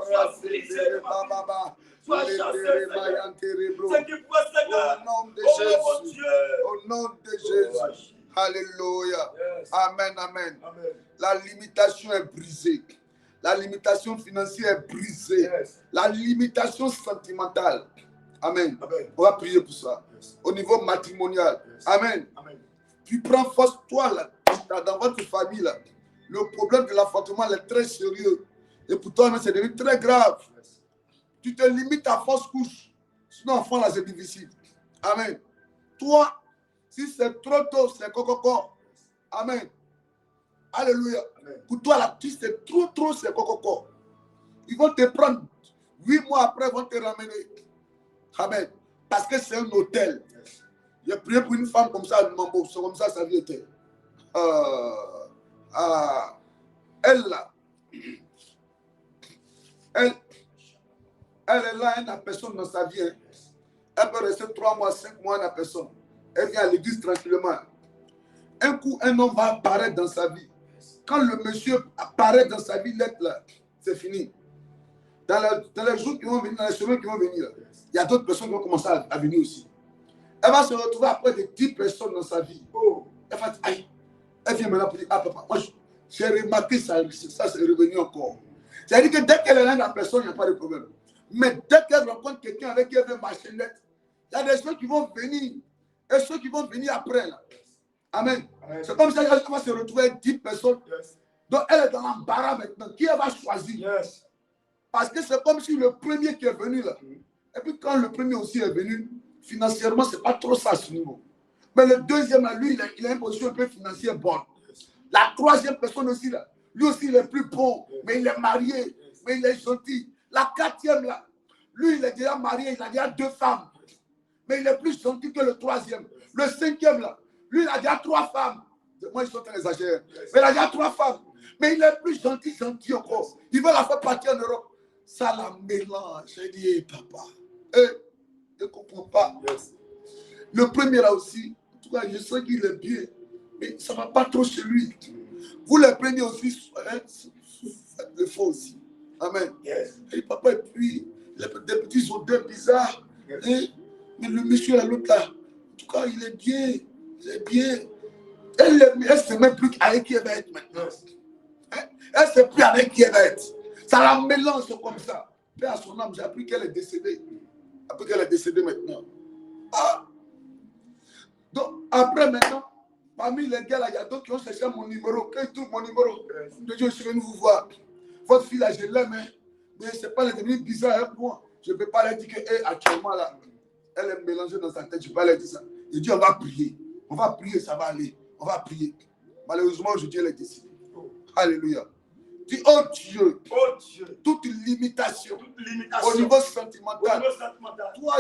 soit brisée de ma vie. Sois chassé, Seigneur. Ce qui peut, Seigneur. Oh, mon Dieu. Au nom de Jésus. Alléluia. Amen, amen. La limitation est brisée. La limitation financière est brisée. La limitation sentimentale. Amen. On va prier pour ça. Au niveau matrimonial. Amen. Tu prends force, toi, là, dans votre famille, là. Le problème de l'affrontement est très sérieux. Et pour toi, c'est devenu très grave. Tu te limites à fausse couche. Sinon, enfant, là, c'est difficile. Amen. Toi, si c'est trop tôt, c'est coco. Amen. Alléluia. Amen. Pour toi, là, tu sais trop, c'est coco. Ils vont te prendre 8 mois après, ils vont te ramener. Amen. Parce que c'est un hôtel. J'ai prié pour une femme comme ça à Mambo. C'est comme ça sa vie était. Elle là. Elle est là, elle n'a personne dans sa vie. Hein. Elle peut rester 3 mois, 5 mois, elle n'a personne. Elle vient à l'église tranquillement. Un coup, un homme va apparaître dans sa vie. Quand le monsieur apparaît dans sa vie, là, c'est fini. Dans les jours qui vont venir, dans les semaines qui vont venir, il y a d'autres personnes qui vont commencer à venir aussi. Elle va se retrouver après de 10 personnes dans sa vie. Oh, elle va dire, aïe. Elle vient maintenant pour dire, ah papa, moi j'ai remarqué ça c'est revenu encore. C'est-à-dire que dès qu'elle est là, la personne, il n'y a pas de problème. Mais dès qu'elle rencontre quelqu'un avec qui elle veut marcher net, il y a des gens qui vont venir. Et ceux qui vont venir après, là. Amen. C'est comme ça qu'elle va se retrouver avec 10 personnes. Yes. Donc elle est dans l'embarras maintenant. Qui elle va choisir? Yes. Parce que c'est comme si le premier qui est venu là. Et puis quand le premier aussi est venu, financièrement, ce n'est pas trop ça à ce niveau. Mais le deuxième là, lui, il a une position un peu financière bonne. La troisième personne aussi là, lui aussi il est plus bon, mais il est marié, mais il est gentil. La quatrième là, lui il est déjà marié, il a déjà 2 femmes. Mais il est plus gentil que le troisième. Le cinquième là, lui il a déjà 3 femmes. Moi je suis en train d'exagérer. Mais il a déjà 3 femmes. Mais il est plus gentil encore. Il veut la faire partir en Europe. Ça la mélange. J'ai dit, hey, papa, je ne comprends pas. Yes. Le premier là aussi, en tout cas, je sais qu'il est bien. Mais ça ne va pas trop chez lui. Vous les premiers aussi, faites des faux aussi. Amen. Yes. Et papa, et puis, des petits odeurs bizarres. Yes. Mais le monsieur là, l'autre là, en tout cas, il est bien. Il est bien. Elle ne sait même plus avec qui elle va être maintenant. Elle ne sait plus avec qui elle va être. Ça la mélange comme ça. Puis à son âme, j'ai appris qu'elle est décédée. Après qu'elle est décédée maintenant. Ah. Donc, après maintenant, parmi les gars là, il y a d'autres qui ont cherché mon numéro. Quand ils trouvent mon numéro, je suis venu vous voir. Votre fille là, je l'aime, hein. Mais ce n'est pas devenu bizarre pour moi. Je ne peux pas leur dire qu'actuellement là, elle est mélangée dans sa tête. Je ne peux pas leur dire ça. Je dis, on va prier. On va prier, ça va aller. On va prier. Malheureusement, aujourd'hui, elle est décédée. Alléluia. Dis, oh Dieu, toute limitation, au niveau sentimental. Toi,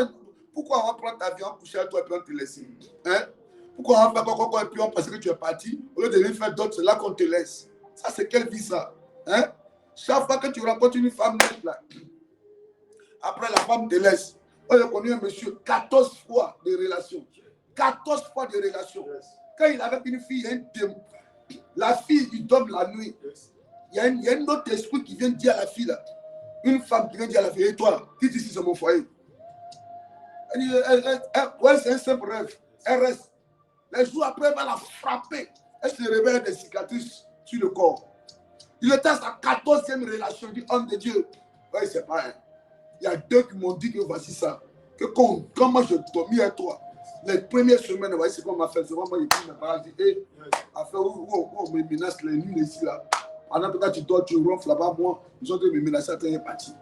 pourquoi on va prendre ta vie, on coucher à toi et puis on te laisse? Hein? Pourquoi on va faire quoi et puis on pense que tu es parti? Au lieu de venir faire d'autres, c'est là qu'on te laisse. Ça, c'est quelle vie ça? Hein? Chaque fois que tu rencontres une femme nette là, après la femme te laisse. Moi, j'ai connu un monsieur, 14 fois de relation. 14 fois de relation. Quand il avait une fille, il y a un démon. La fille, il dorme la nuit. Il y a un autre esprit qui vient dire à la fille là. Une femme qui vient dire à la fille, et toi là, qui dit ici c'est mon foyer. Ouais, c'est un simple rêve. Elle reste. Les jours après, elle va la frapper. Elle se réveille des cicatrices sur le corps. Il était à sa 14e relation. Il dit, homme de Dieu. Ouais, c'est pas un. Il y a 2 qui m'ont dit que voici ça. Que quand moi je dormis avec toi, les premières semaines, voici ce qu'on m'a fait. C'est vraiment, il dit, mes parents disent, hé, affaire où on me menace les nuits ici là. Pendant que tu dors, tu ronfles là-bas, moi, ils ont dû me menacer à tenir parti.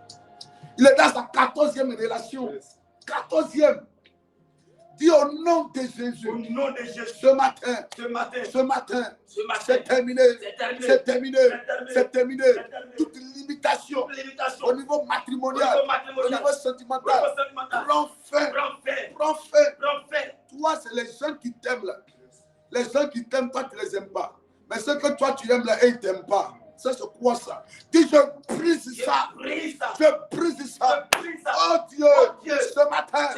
Il est dans sa 14e relation. 14e. Dis au nom de Jésus. Au nom de Jésus. Ce matin. C'est terminé. C'est terminé. C'est terminé. Toute limitation. Au niveau matrimonial. Au niveau sentimental. Prends fin. Toi, c'est les gens qui t'aiment là. Les gens qui t'aiment, toi, tu ne les aimes pas. Mais ceux que toi, tu aimes là, ils ne t'aiment pas. Ça, c'est quoi ça? Dis, je brise ça. Je brise ça. Oh Dieu, ce matin,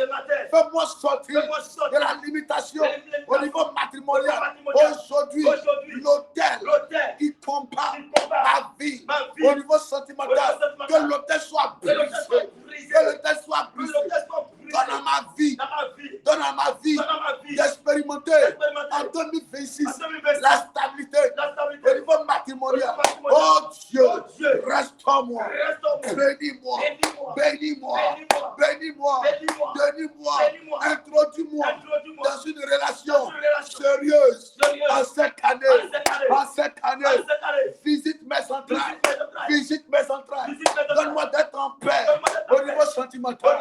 fais-moi sortir de la limitation au niveau matrimonial. Aujourd'hui, l'autel qui combat ma vie au niveau sentimental, que l'autel soit brisé. Que l'autel soit brisé. Donne à ma vie d'expérimenter en 2026 la stabilité au niveau matrimonial. Oh Dieu, restaure-moi, bénis-moi, introduis-moi dans une relation sérieuse en cette année. Visite mes entrailles, donne-moi d'être en paix au niveau sentimental.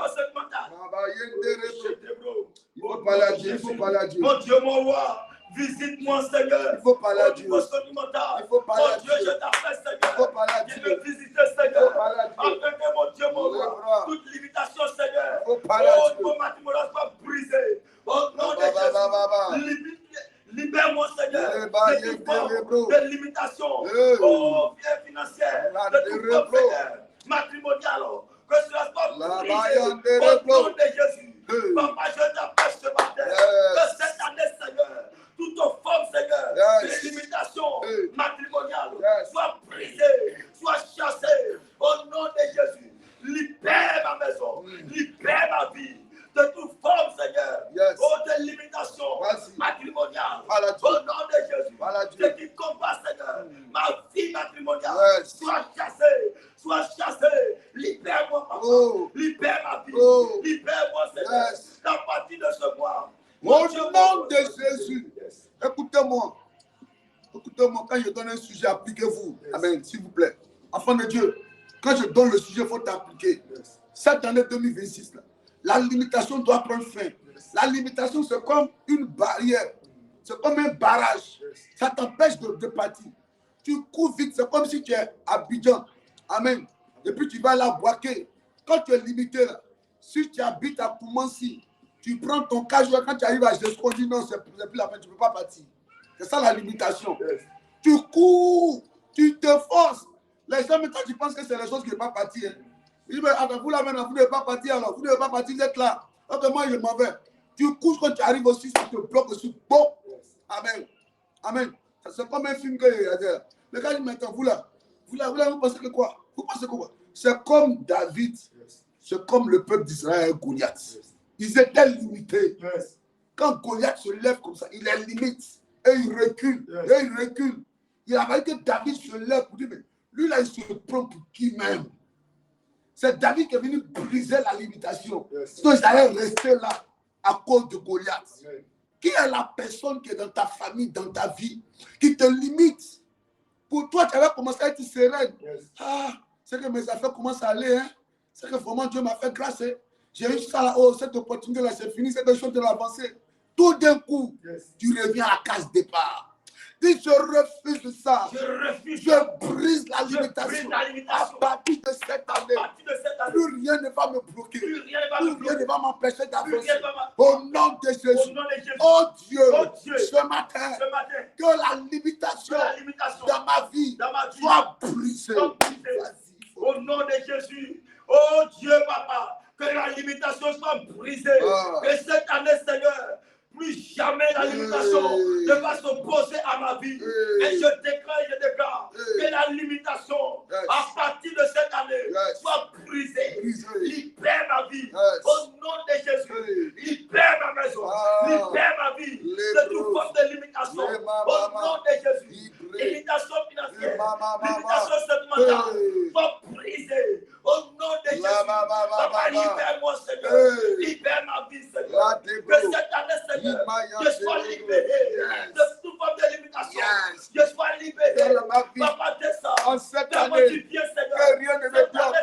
Il faut parler à Dieu, Mon Dieu, mon roi, visite-moi, Seigneur. Il faut parler à Dieu. Il faut parler à Dieu. Je t'appelle, Seigneur. Il faut parler à Dieu. Viens me visiter, Seigneur. Afin que mon Dieu, mon roi. Délivre. Toute limitation, Seigneur. Faut parler à Oh, Dieu. ton matrimonial soit brisé. Au nom de Jésus. Libère-moi, Seigneur, de toute forme de limitation. Oh, bien financière. De toute forme, Seigneur, matrimoniale. Que cela soit brisé. Au nom de Jésus. Papa, je t'appelle ce matin. Que cette année, Seigneur, toute forme, Seigneur, de limitation matrimoniale soit brisée, soit chassée. Au nom de Jésus. Libère ma maison. Libère ma vie. De toute forme, Seigneur, oh, de limitation matrimoniale, au nom de Jésus, ce qui combat, Seigneur, ma vie matrimoniale, soit chassé, libère-moi, papa, libère ma vie, libère-moi, Seigneur, à partir de ce mois. Au nom de Jésus, écoutez-moi, quand je donne un sujet, appliquez-vous, amen, s'il vous plaît, enfant de Dieu, quand je donne le sujet, il faut t'appliquer. Cette année 2026, là, la limitation doit prendre fin. La limitation, c'est comme une barrière. C'est comme un barrage. Ça t'empêche de partir. Tu cours vite. C'est comme si tu es à Abidjan. Amen. Et puis tu vas là boaquer. Quand tu es limité, là, si tu habites à Koumansi, tu prends ton casual. Quand tu arrives à Gesco, tu dis non, c'est plus la peine, tu ne peux pas partir. C'est ça la limitation. Tu cours, tu te forces. Les gens, maintenant, tu penses que c'est les choses qui ne peuvent pas partir. Il dit, mais vous là maintenant, vous ne devez pas partir alors. Vous ne devez pas partir, vous êtes là. Donc moi, je m'en vais. Tu couches quand tu arrives aussi, ça te bloque aussi. Bon. Amen. Amen. C'est comme un film que il y a là. Mais quand il maintenant, vous là, vous pensez que quoi? Vous pensez que quoi? C'est comme David. C'est comme le peuple d'Israël et Goliath. Ils étaient limités. Quand Goliath se lève comme ça, il est limite. Et il recule. Et il recule. Il a fallu que David se lève pour dire, mais lui là, il se prend pour qui même? C'est David qui est venu briser la limitation. Sinon, ils allaient rester là à cause de Goliath. Qui est la personne qui est dans ta famille, dans ta vie, qui te limite? Pour toi, tu avais commencé à être sereine. Ah, c'est que mes affaires commencent à aller. Hein? C'est que vraiment Dieu m'a fait grâce. Hein? J'ai eu ça là, oh, cette opportunité-là, c'est fini, cette chose de l'avancer. Tout d'un coup, tu reviens à la case départ. Dis, je refuse ça. Je brise la limitation. À partir de cette année, plus rien ne va me bloquer. Plus rien ne va m'empêcher d'avancer. Au nom de Jésus. Oh Dieu, ce matin, que la limitation dans ma vie soit brisée. Au nom de Jésus. Oh Dieu, Papa, que la limitation soit brisée. Que cette année, Seigneur, plus jamais la limitation ne va s'opposer à ma vie. Et je déclare que la limitation, à partir de cette année, soit brisée. Libère ma vie. Au nom de Jésus. Libère ma maison. Libère ma vie de toute forme de limitation. Au nom de Jésus. Limitation financière. Limitation sentimentale. Soit brisée. Au nom de Jésus. Papa, libère-moi, Seigneur. Libère ma vie, Seigneur. Que cette année, Seigneur, je sois libéré de toute forme de limitation. Je sois libéré. Papa, descends. En cette année, que rien ne me bloque.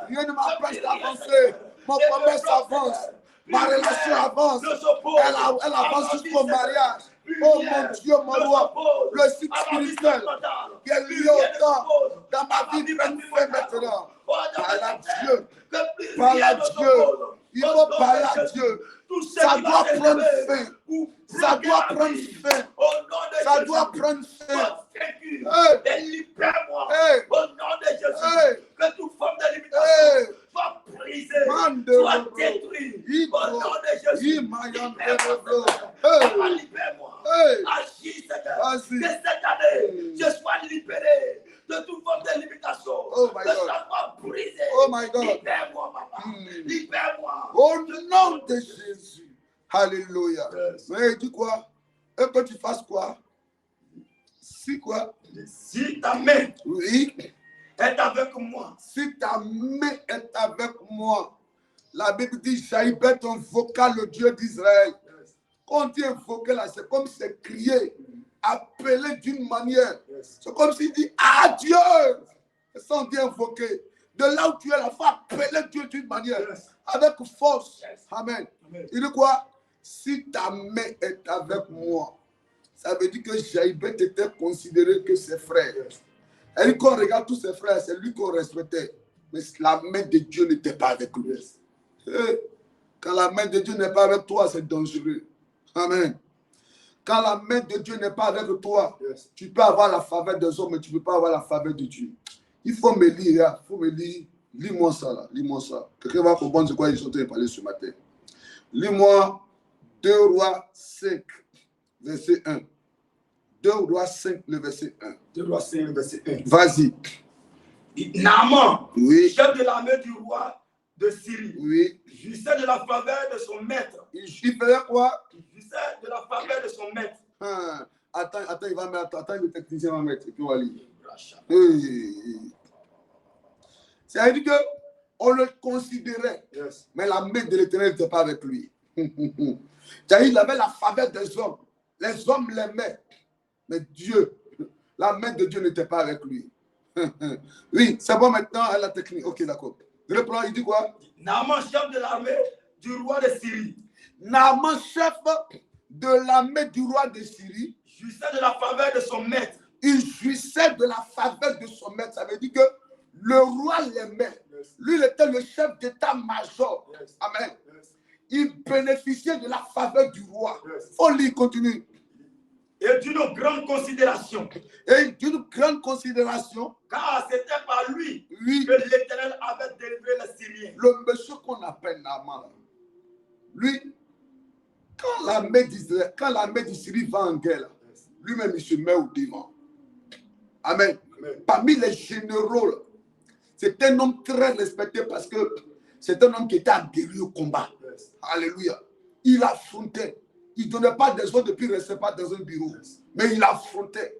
Rien ne m'empêche d'avancer. Mon commerce avance. Ma relation avance. Elle avance jusqu'au mariage. Oh mon Dieu, mon roi, le cycle spirituel qui est lié au temps dans ma vie prend fin maintenant. Parle à Dieu. Parle à Dieu. Il faut parler à Dieu. Ça doit prendre fin. Ça doit prendre fin. Ça doit prendre fin. Libère-moi. Au nom de Jésus. Que toute forme de limitation soit brisée. Soit détruite. Au nom de Jésus. Libère-moi. Agis, Seigneur. Que cette année, je sois libéré de toute forme de limitation. Que ça soit brisé. Oh my God. Libère-moi, papa. Libère-moi. Au nom de Jésus. Alléluia. Mais dis quoi? Et que tu fasses quoi? Si quoi? Si ta main est avec moi. Si ta main est avec moi. La Bible dit, Jaïbet invoqua le Dieu d'Israël. Quand on dit invoquer là, c'est comme c'est crier, appeler d'une manière. C'est comme s'il dit, ah Dieu! C'est ça on dit invoquer. De là où tu es là, il faut appeler Dieu d'une manière. Avec force. Amen. Il dit quoi? Si ta main est avec moi, ça veut dire que Jaïbet était considéré que ses frères. Et quand on regarde tous ses frères, c'est lui qu'on respectait. mais la main de Dieu n'était pas avec lui. Yes. Quand la main de Dieu n'est pas avec toi, c'est dangereux. Amen. Quand la main de Dieu n'est pas avec toi, Yes. tu peux avoir la faveur des hommes, mais tu ne peux pas avoir la faveur de Dieu. Il faut me lire, hein. Il faut me lire. Lis-moi ça là, lis-moi ça. Quelqu'un va comprendre de quoi ils sont en train de parler ce matin. Lis-moi 2 Rois 5, verset 1. 2 Rois 5, le verset 1. 2 Rois 5, le verset 1. Vas-y. Naaman, Oui. chef de l'armée du roi de Syrie, Oui. jouissait de la faveur de son maître. Il faisait quoi? Il jouissait de la faveur de son maître. Attends, il va mettre. Attends, le technicien va mettre. Et puis on va lire. Hey. C'est-à-dire qu'on le considérait, Yes. mais la main de l'Éternel n'était pas avec lui. C'est-à-dire qu'il avait la faveur des hommes. Les hommes l'aimaient. Mais Dieu, la main de Dieu n'était pas avec lui. Oui, c'est bon maintenant à la technique. Ok, d'accord. Reprends, il dit quoi? Naaman, chef de l'armée du roi de Syrie, Naaman, chef de l'armée du roi de Syrie, jouissait de la faveur de son maître. il jouissait de la faveur de son maître. Ça veut dire que le roi l'aimait. Yes. Lui, il était le chef d'état-major. Yes. Amen. Yes. Il bénéficiait de la faveur du roi. Yes. On lit, continue. Et d'une grande considération, Et d'une grande considération, car c'était par lui lui, que l'Éternel avait délivré les Syriens. le monsieur qu'on appelle Naaman, lui, quand l'armée du Syrie va en guerre, lui-même, il se met au devant. Amen. Amen. Parmi les généraux, c'est un homme très respecté parce que c'est un homme qui était guerrier au combat. Yes. Alléluia. Il affrontait. Il ne donnait pas des ordres et puis il ne restait pas dans un bureau. Yes. Mais il affrontait.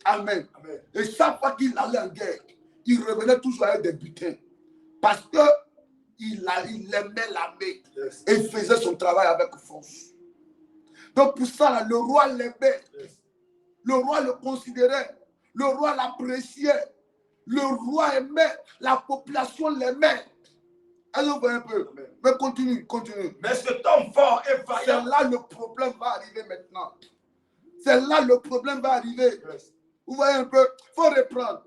Amen. Amen. Et chaque fois qu'il allait en guerre, il revenait toujours avec des butins. Parce que il aimait l'armée. Yes. Et il faisait son travail avec force. Donc pour ça, là, le roi l'aimait. Yes. Le roi le considérait. Le roi l'appréciait. Le roi aimait. La population l'aimait. Allez, on voit un peu. Amen. Mais continue, continue. Mais cet homme fort et C'est vaillant, là le problème va arriver maintenant. C'est là le problème va arriver. yes. Vous voyez un peu? Il faut reprendre.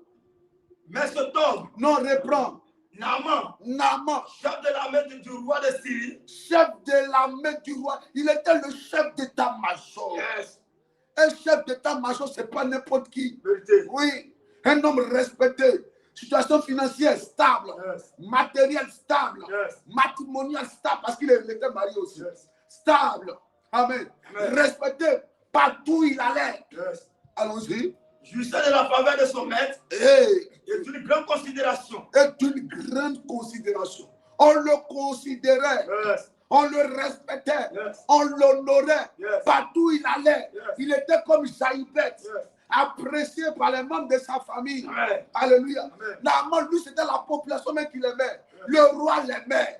Mais cet homme, Non, reprends. Naaman, Naaman, chef de l'armée du roi de Syrie, chef de l'armée du roi, il était le chef d'état-major. yes. Un chef d'état-major, ce n'est pas n'importe qui. Vérité. Oui, un homme respecté. Situation financière stable. Yes. Matériel stable. Yes. Matrimonial stable, parce qu'il était marié aussi. Yes. Stable. Amen. Amen. Respecté partout où il allait. Yes. Allons-y. Jouissait de la faveur de son maître Et et d'une grande considération. d'une grande considération. On le considérait. Yes. On le respectait. Yes. On l'honorait. Yes. Partout où il allait. Yes. Il était comme Jaïbet. Yes. Apprécié par les membres de sa famille. Amen. Alléluia. Amen. Naaman, lui, c'était la population même qui l'aimait. Le roi l'aimait.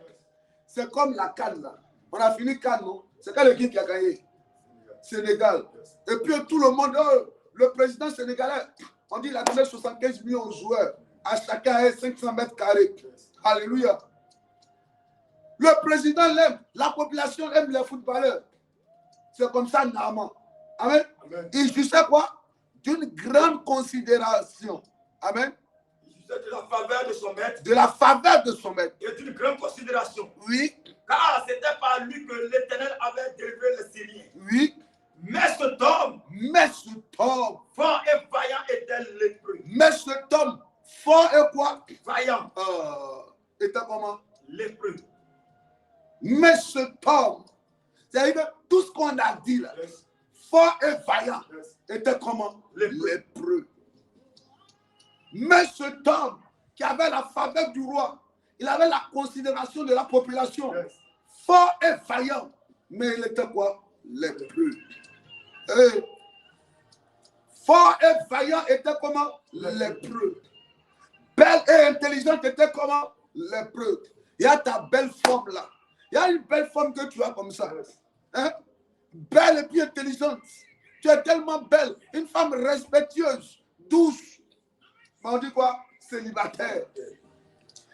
C'est comme la canne là. On a fini canne, non? C'est quelle équipe qui a gagné? Sénégal. Et puis tout le monde, le président sénégalais, on dit qu'il a donné 75 millions aux joueurs. À chacun 500 mètres carrés. Alléluia. Le président l'aime. La population aime les footballeurs. C'est comme ça, Naaman. Amen. Amen. Il jouissait quoi? D'une grande considération. Amen. Il jouissait de la faveur de son maître De la faveur de son maître. et d'une grande considération. Oui, Car c'était par lui que l'Éternel avait délivré les Syriens. oui. Mais cet homme, Mais cet homme, fort et vaillant, était lépreux. mais cet homme, fort et quoi? Vaillant, Était comment? lépreux. Mais cet homme, c'est-à-dire que tout ce qu'on a dit là, Yes. fort et vaillant, Yes. était comment? Lépreux. Lépreux. Mais cet homme qui avait la faveur du roi, il avait la considération de la population, Yes. fort et vaillant, mais il était quoi? Lépreux. Et fort et vaillant était comment? Lépreux. Belle et intelligente était comment? Lépreux. Il y a ta belle forme là. Il y a une belle forme que tu as comme ça. Yes. Hein? Belle et puis intelligente. Tu es tellement belle. Une femme respectueuse, douce. Mais on dit quoi? Célibataire.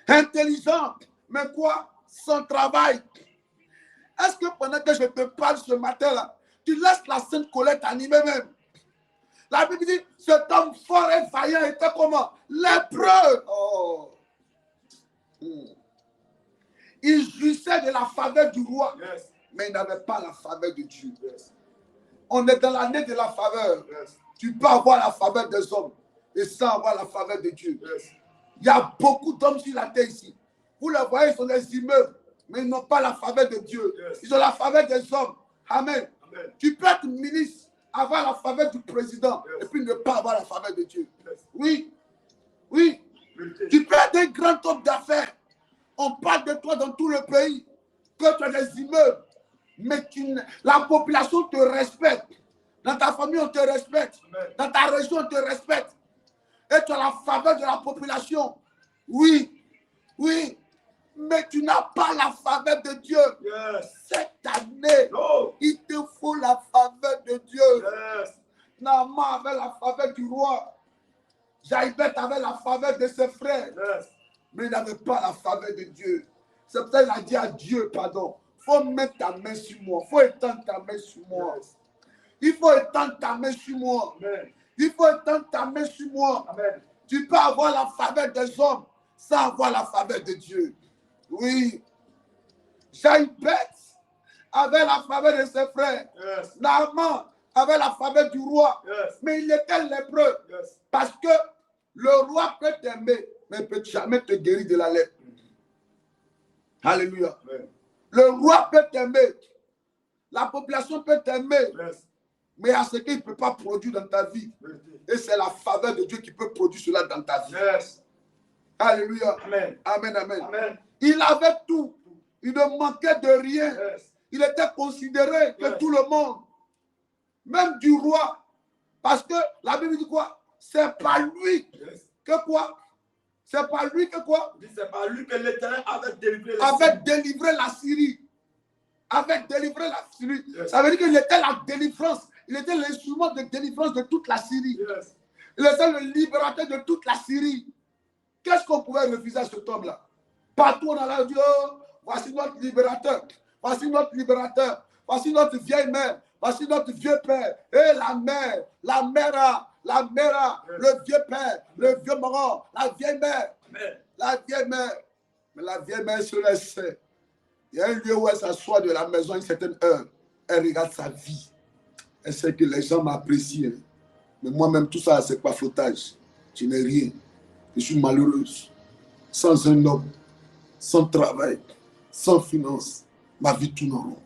Intelligente. Mais quoi? Sans travail. Est-ce que pendant que je te parle ce matin-là, tu laisses la Sainte Colette animer même? La Bible dit, cet homme fort et vaillant était comment? Lépreux. Oh. Il jouissait de la faveur du roi, Yes. mais il n'avait pas la faveur de Dieu. Yes. On est dans l'année de la faveur. Yes. Tu peux avoir la faveur des hommes et sans avoir la faveur de Dieu. Yes. Il y a beaucoup d'hommes sur la terre ici. Vous les voyez, ils sont des immeubles, mais ils n'ont pas la faveur de Dieu. Yes. Ils ont la faveur des hommes. Amen. Amen. Tu peux être ministre, avoir la faveur du président, Yes. et puis ne pas avoir la faveur de Dieu. Yes. Oui, oui. Vérité. Tu peux être un grand homme d'affaires. On parle de toi dans tout le pays, que tu as des immeubles, mais la population te respecte. Dans ta famille, on te respecte. Amen. Dans ta région, on te respecte. Et tu as la faveur de la population. Oui, oui. Mais tu n'as pas la faveur de Dieu. Yes. Cette année, No. il te faut la faveur de Dieu. Yes. Naaman avait la faveur du roi. Jaïbet avait la faveur de ses frères. Yes. Mais il n'avait pas la faveur de Dieu. C'est pour ça qu'il a dit à Dieu, pardon, il faut mettre ta main sur moi. Il faut étendre ta main sur moi. Yes. Il faut étendre ta main sur moi. Amen. Il faut étendre ta main sur moi. Amen. Tu peux avoir la faveur des hommes sans avoir la faveur de Dieu. Oui. Jaïbet avait la faveur de ses frères. Yes. Naaman avait la faveur du roi. Yes. Mais il était lépreux. Yes. Parce que le roi peut t'aimer, mais ne peut jamais te guérir de la lèpre. Alléluia. Amen. Le roi peut t'aimer. La population peut t'aimer. Yes. Mais à ce qu'il ne peut pas produire dans ta vie. Vérité. Et c'est la faveur de Dieu qui peut produire cela dans ta vie. Yes. Alléluia. Amen. Amen, amen. Amen. Il avait tout. Il ne manquait de rien. Yes. Il était considéré que Yes. tout le monde. Même du roi. Parce que la Bible dit quoi? C'est pas lui Yes. que quoi? C'est pas lui que quoi? Il dit, c'est par lui que l'Éternel avait délivré les Avait Syriens. délivré la Syrie. Avait délivré la Syrie. Yes. Ça veut dire qu'il était la délivrance. Il était l'instrument de délivrance de toute la Syrie. Yes. Il était le libérateur de toute la Syrie. Qu'est-ce qu'on pouvait refuser à cet homme-là? Partout on allait dire, oh, voici notre libérateur. Voici notre libérateur. Voici notre vieille mère. Voici notre vieux père. Et la mère, la mère, Yes. le vieux père, le vieux maman, la vieille mère. Amen. La vieille mère. Mais la vieille mère se laisse. Il y a un lieu où elle s'assoit de la maison à une certaine heure. Elle regarde sa vie. Elle sait que les gens m'apprécient. Mais moi-même, tout ça, c'est pas flottage. Je n'ai rien. Je suis malheureuse. Sans un homme, sans travail, sans finance. Ma vie tourne en rond.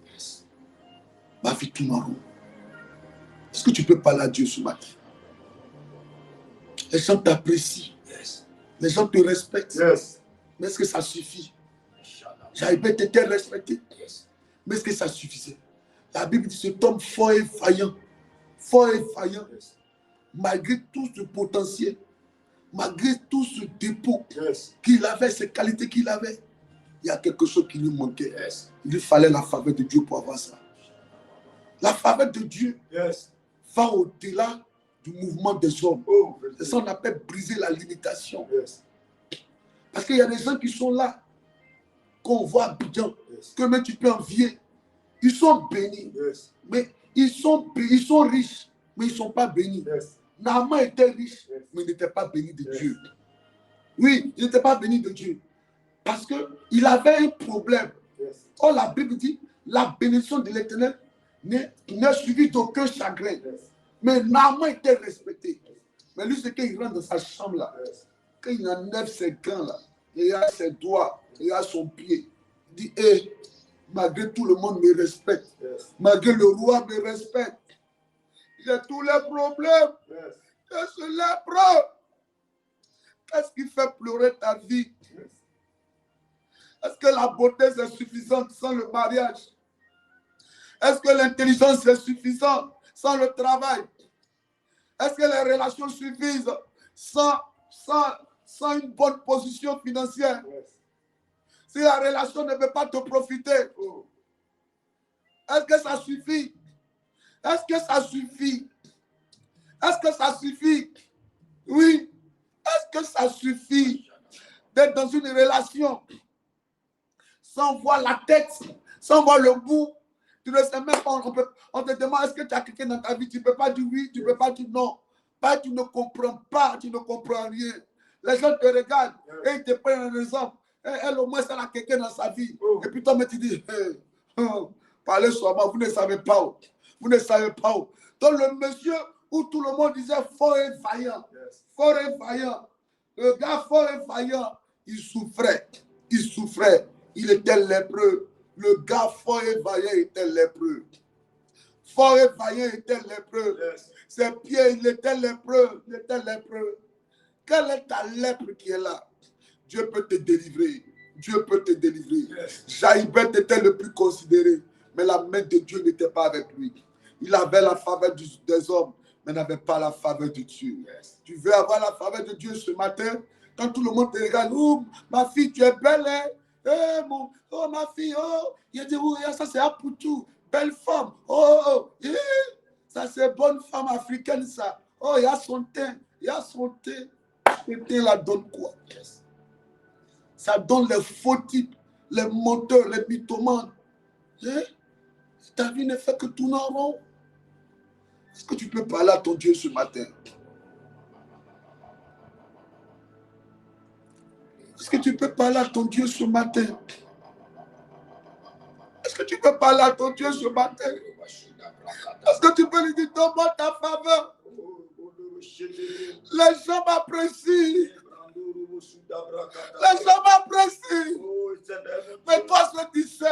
Ma vie tourne en rond. Est-ce que tu peux parler à Dieu ce matin? Les gens t'apprécient. Yes. Les gens te respectent. Yes. Mais est-ce que ça suffit? Jaïbet était respecté. Mais est-ce que ça suffisait? La Bible dit cet homme fort et vaillant. Fort et vaillant. Yes. Malgré tout ce potentiel, malgré tout ce dépôt Yes. qu'il avait, ces qualités qu'il avait, il y a quelque chose qui lui manquait. Yes. Il lui fallait la faveur de Dieu pour avoir ça. La faveur de Dieu Yes. va au-delà du mouvement des hommes. Oh, C'est ça qu'on appelle briser la limitation. yes. Parce qu'il y a des gens qui sont là, qu'on voit bien, Yes. que même tu peux envier. Ils sont bénis, Yes. mais ils sont riches, mais ils ne sont pas bénis. Yes. Naaman était riche, Yes. mais il n'était pas béni de Yes. Dieu. Oui, il n'était pas béni de Dieu. Parce qu'il avait un problème. Yes. Or, la Bible dit, la bénédiction de l'Éternel n'est suivie d'aucun chagrin. Yes. Mais Naaman était respecté. Mais lui, c'est qu'il rentre dans sa chambre là. Yes. Quand il enlève ses gants là, il a ses doigts, il a son pied. Il dit, hé, malgré tout le monde me respecte. Yes. Malgré le roi me respecte. J'ai tous les problèmes. Yes. Je suis lépreux. Qu'est-ce qui fait pleurer ta vie? Yes. Est-ce que la beauté c'est suffisante sans le mariage? Est-ce que l'intelligence est suffisante sans le travail? Est-ce que les relations suffisent sans une bonne position financière? Yes. Si la relation ne veut pas te profiter, Oh. est-ce que ça suffit? Est-ce que ça suffit? Est-ce que ça suffit? Oui. Est-ce que ça suffit d'être dans une relation sans voir la tête, sans voir le bout? Tu ne sais même pas, on te demande est-ce que tu as quelqu'un dans ta vie? Tu ne peux pas dire oui, tu ne peux pas dire non. Pas, tu ne comprends pas, tu ne comprends rien. Les gens te regardent et ils te prennent un exemple. Elle au moins, elle a quelqu'un dans sa vie. Oh. Et puis toi, tu dis, parlez sur moi, vous ne savez pas où. Vous ne savez pas où. Donc le monsieur où tout le monde disait fort et vaillant. Yes. Fort et vaillant. Le gars fort et vaillant, il souffrait. Il souffrait. Il était lépreux. Le gars fort et vaillant était lépreux. Fort et vaillant était lépreux. Yes. Ses pieds, il était lépreux. Il était lépreux. Quelle est ta lèpre qui est là? Dieu peut te délivrer. Dieu peut te délivrer. Yes. Jaïbet était le plus considéré, mais la main de Dieu n'était pas avec lui. Il avait la faveur des hommes, mais n'avait pas la faveur de Dieu. Yes. Tu veux avoir la faveur de Dieu ce matin? Quand tout le monde te regarde, oh, ma fille, tu es belle, hein? Oh, ma fille, oh, il dit, oh, ça c'est Apoutou, belle femme. Oh, ça c'est bonne femme africaine, ça. Oh, il y a son teint, il y a son teint. Le teint, la donne quoi? Yes. Ça donne les faux types, les menteurs, les mythomanes. Hein? Ta vie ne fait que tourner en rond. Est-ce que tu peux parler à ton Dieu ce matin? Est-ce que tu peux parler à ton Dieu ce matin? Est-ce que tu peux parler à ton Dieu ce matin? Est-ce que tu peux lui dire, donne-moi ta faveur? Les gens m'apprécient. Les gens m'apprécient. Mais toi, tu sais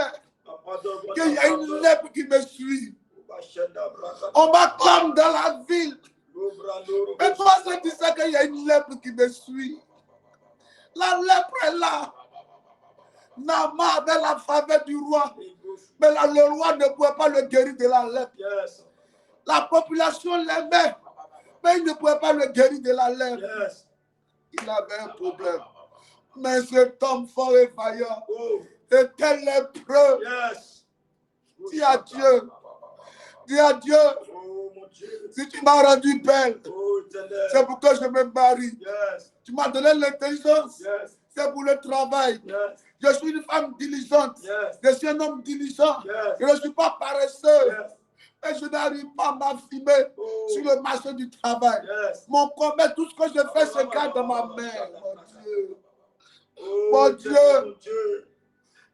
qu'il y a une lèpre qui me suit. On m'acclame dans la ville. Mais toi, tu sais qu'il y a une lèpre qui me suit. La lèpre est là. Nama avait la faveur du roi. Mais là, le roi ne pouvait pas le guérir de la lèpre. Yes. La population l'aimait. Mais il ne pouvait pas le guérir de la lèpre. Yes. Il avait un problème. Mais cet homme fort et vaillant Oh. était lépreux. Yes. Dis à Dieu. Dis à Dieu. Oh mon Dieu. Si tu m'as rendu belle, Oh Éternel. c'est pour que je me marie. Yes. Tu m'as donné l'intelligence. Yes. C'est pour le travail. Yes. Je suis une femme diligente. Yes. Je suis un homme diligent. Yes. Je ne suis pas paresseux. Yes. Et je n'arrive pas à m'affirmer Oh. sur le marché du travail. Yes. Mon combat, tout ce que je fais se garde dans ma main. Mon Dieu. Oh, Mon Éternel, Dieu. mon Dieu.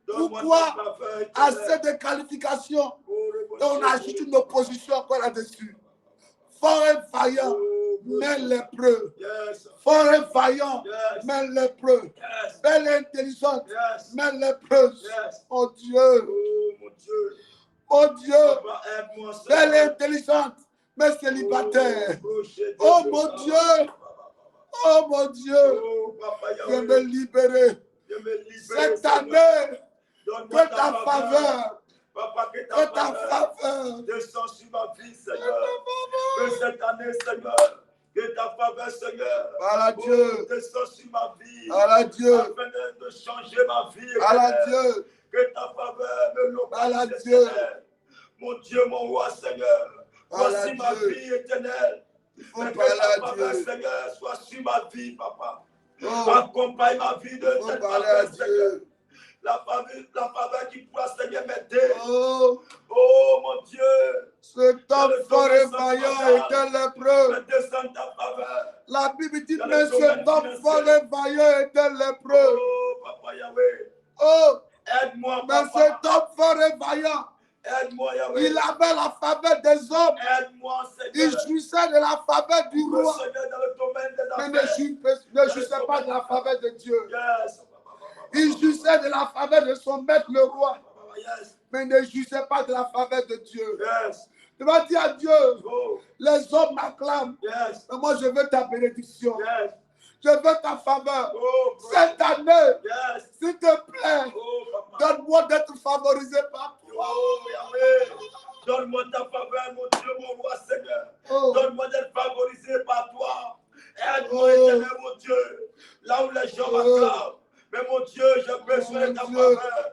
Donne-moi Pourquoi ta faveur, Éternel. assez de qualifications Oh, le et on ajoute une opposition encore là-dessus? Fort et vaillant, Oh, mais lépreux. Yes. Fort et vaillant, Yes. mais lépreux. Yes. Belle et intelligente, Yes. mais lépreuse. Yes. Oh Dieu, Oh mon Dieu. oh Dieu, Papa, aide-moi, belle et Seigneur. intelligente, mais célibataire. Oh, Oh mon Dieu, oh mon Dieu, Oh, Papa, je Yahweh. me libérer. Je me libère, Cette Seigneur. année, Donne-moi que ta faveur, Papa, que que ta ta faveur faveur, descend sur ma vie, que Seigneur. ta Que faveur. cette année, Seigneur, que ta faveur, Seigneur, Voilà Dieu, descend sur ma vie. voilà Dieu, Afin de changer ma vie. voilà Éternel. Dieu, Que ta faveur me Voilà localise, Dieu. Éternel. Mon Dieu, mon roi, Seigneur. Voilà Voici ma Dieu. vie, Éternel. il faut Mais que parler ta à faveur, Dieu. Seigneur, soit sur ma vie, Papa. Oh, Accompagne ma vie de il faut cette parler à faveur, Seigneur. Dieu. La faveur qui pourra, Seigneur, m'aider. Oh, Oh, mon Dieu. cet homme fort et vaillant était lépreux. Me descends ta faveur. La Bible dit, Dans le mais cet homme domaine fort et vaillant était lépreux. Oh, Papa Yahweh. Oh, Aide-moi, mais Papa. cet homme fort et vaillant, Aide-moi, Yahweh. il avait la faveur des hommes. Aide-moi, Il Seigneur. jouissait de la faveur du Le roi. Seigneur, dans le domaine des Mais affaires. ne jouissait pas de la faveur de Dieu. Yes. Il jouissait de la faveur de son maître, le roi. Yes. Mais ne jouissait pas de la faveur de Dieu. Yes. Il va dire à Dieu, Oh. les hommes m'acclament. Yes. Mais moi, je veux ta bénédiction. Yes. Je veux ta faveur. Oh, Cette année, yes. s'il te plaît, Oh, Papa. donne-moi d'être favorisé par toi. Oh, Yahweh. Donne-moi ta faveur, mon Dieu, mon roi, Seigneur. Oh, Donne-moi d'être favorisé par toi. Aide-moi, Oh. Éternel, mon Dieu. Là où les gens Oh. m'acclament. Mais mon Dieu, j'ai besoin de ta Mon Dieu. faveur.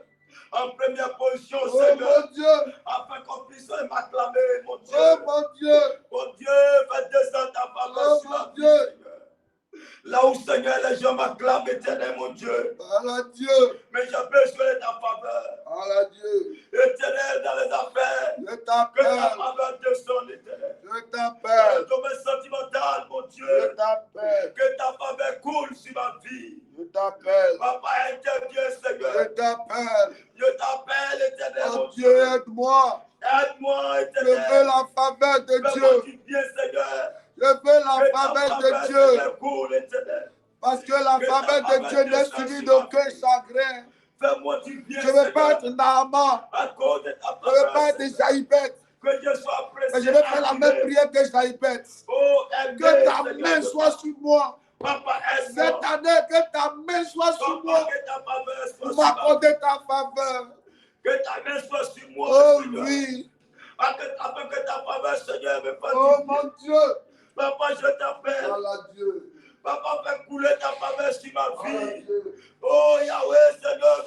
En première position, oh Seigneur. mon Dieu, Afin qu'on puisse m'acclamer, mon Dieu. oh mon Dieu, Mon Dieu, fais descendre ta faveur Oh, sur mon ma vie, Dieu. Seigneur. Là où, Seigneur, les gens m'acclament, Éternel, mon Dieu. voilà Dieu, Mais j'ai besoin de ta faveur. voilà Dieu. Éternel, dans les affaires. Je Que ta t'appelle, faveur descende, Éternel. je Dans le t'appelle, domaine sentimental, mon je Dieu. t'appelle, Que ta faveur coule sur ma vie. je t'appelle. Papa, interviens aide-moi. Aide-moi, Je veux éternel. la faveur de Fais-moi Dieu. du bien, Seigneur. Je veux la Que ta faveur de faveur, Dieu. Seigneur, coule, éternel. Parce que la Que faveur ta de Dieu faveur n'est descende suivie sur ma d'aucun vie. chagrin. Fais-moi du bien, Je ne veux pas Seigneur. être Naaman. À cause de ta Je ne veux faveur, pas être Seigneur. Jaïbet. Que je sois Mais apprécié. je vais faire la même admiré. prière que Jaïbet. Oh, aimé, Que ta Seigneur, main de soit ta- sur moi. Papa, Cette aide-moi. année, que ta main soit sur Papa, moi. que ta faveur soit Pour sur ma vie. m'accorder ta faveur. Que ta main soit sur moi, Oh Seigneur. oui. Afin que ta faveur, Seigneur, me fasse Oh du bien. mon Dieu. Papa, je t'appelle. Voilà Dieu. Papa, fais couler ta faveur sur ma Voilà vie. Dieu. Oh Yahweh, Seigneur,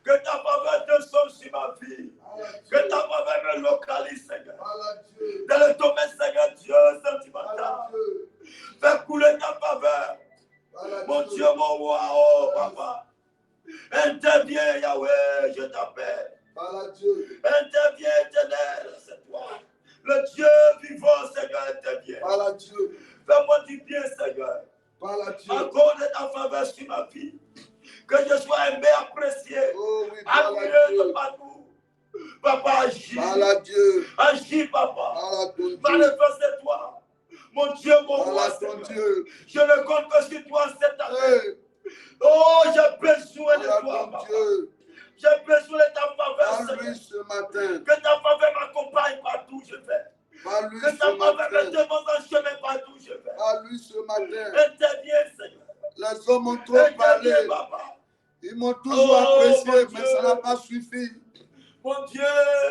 que ta faveur descende sur ma vie. Voilà Que Dieu. ta faveur me localise, Seigneur. Voilà Dieu. Dans le domaine, Seigneur, Dieu sentimental. Voilà Dieu. Fais couler ta faveur. Voilà Mon Dieu. Dieu, mon roi, oh Papa. Interviens, Yahweh, je t'appelle. Voilà Dieu. Interviens, éternel, c'est toi. Le Dieu vivant, Seigneur, intervient. Voilà Dieu. Fais-moi du bien, Seigneur. Voilà Dieu. Accorde ta faveur sur ma vie. Que je sois aimé, apprécié, Oh oui, voilà admiré de Dieu. partout. Papa, agis. Voilà Dieu. Agis, Papa. Voilà ton Dieu. Manifeste-toi. Mon Dieu, mon roi, Voilà ton Seigneur. Dieu. Je ne compte que sur toi cette année. Hey, Oh, j'ai besoin de voilà toi, ton Papa. Dieu. J'ai besoin de ta faveur, Seigneur. Parle-lui ce matin. Que ta faveur m'accompagne partout où je vais. Parle-lui Que ta ce faveur me matin. demande un chemin partout où je vais. Parle-lui ce matin. Interviens, Seigneur. Les hommes ont trop parlé. Interviens, Papa. Ils m'ont toujours Oh, apprécié, mon mais Dieu. ça n'a pas suffi. Mon Dieu.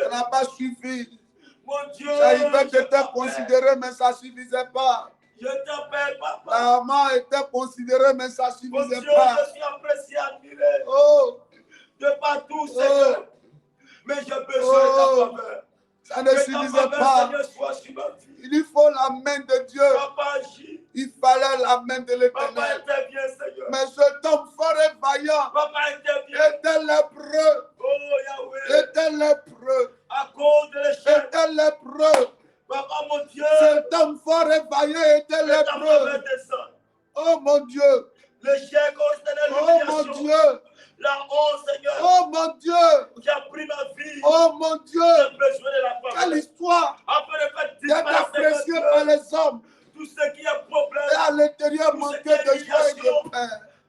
Ça n'a pas suffi. Mon Dieu. Jaïbet je était t'appelle. considéré, mais ça ne suffisait pas. Je t'appelle, Papa. Naaman était considéré, mais ça ne Mon suffisait Dieu, pas. je suis apprécié, admiré Oh, de partout, Seigneur. Mais j'ai besoin de ta faveur. ça ne Que ta suffisait faveur, pas. Seigneur, soit sur ma vie. Il lui faut la main de Dieu. Papa, agis. Il fallait la main de Papa, l'Éternel. interviens, Seigneur. Mais cet homme fort et vaillant Papa, interviens. était lépreux. Oh, Yahweh. Était lépreux. À cause de l'échec. Était lépreux. Papa, mon Dieu. Cet homme fort et vaillant était Que ta faveur lépreux. descende. Oh mon Dieu. L'échec, oh Seigneur, Oh mon l'humiliation. Dieu. La honte, Seigneur. Oh mon Dieu. Qui a pris ma vie. Oh mon J'ai Dieu. besoin de la Quelle faveur. histoire Afin de faire d'être disparaître, apprécié Seigneur, par les hommes tout ce qui est problème. et à l'intérieur Tout ce manquer qui est de joie et humiliation. de paix.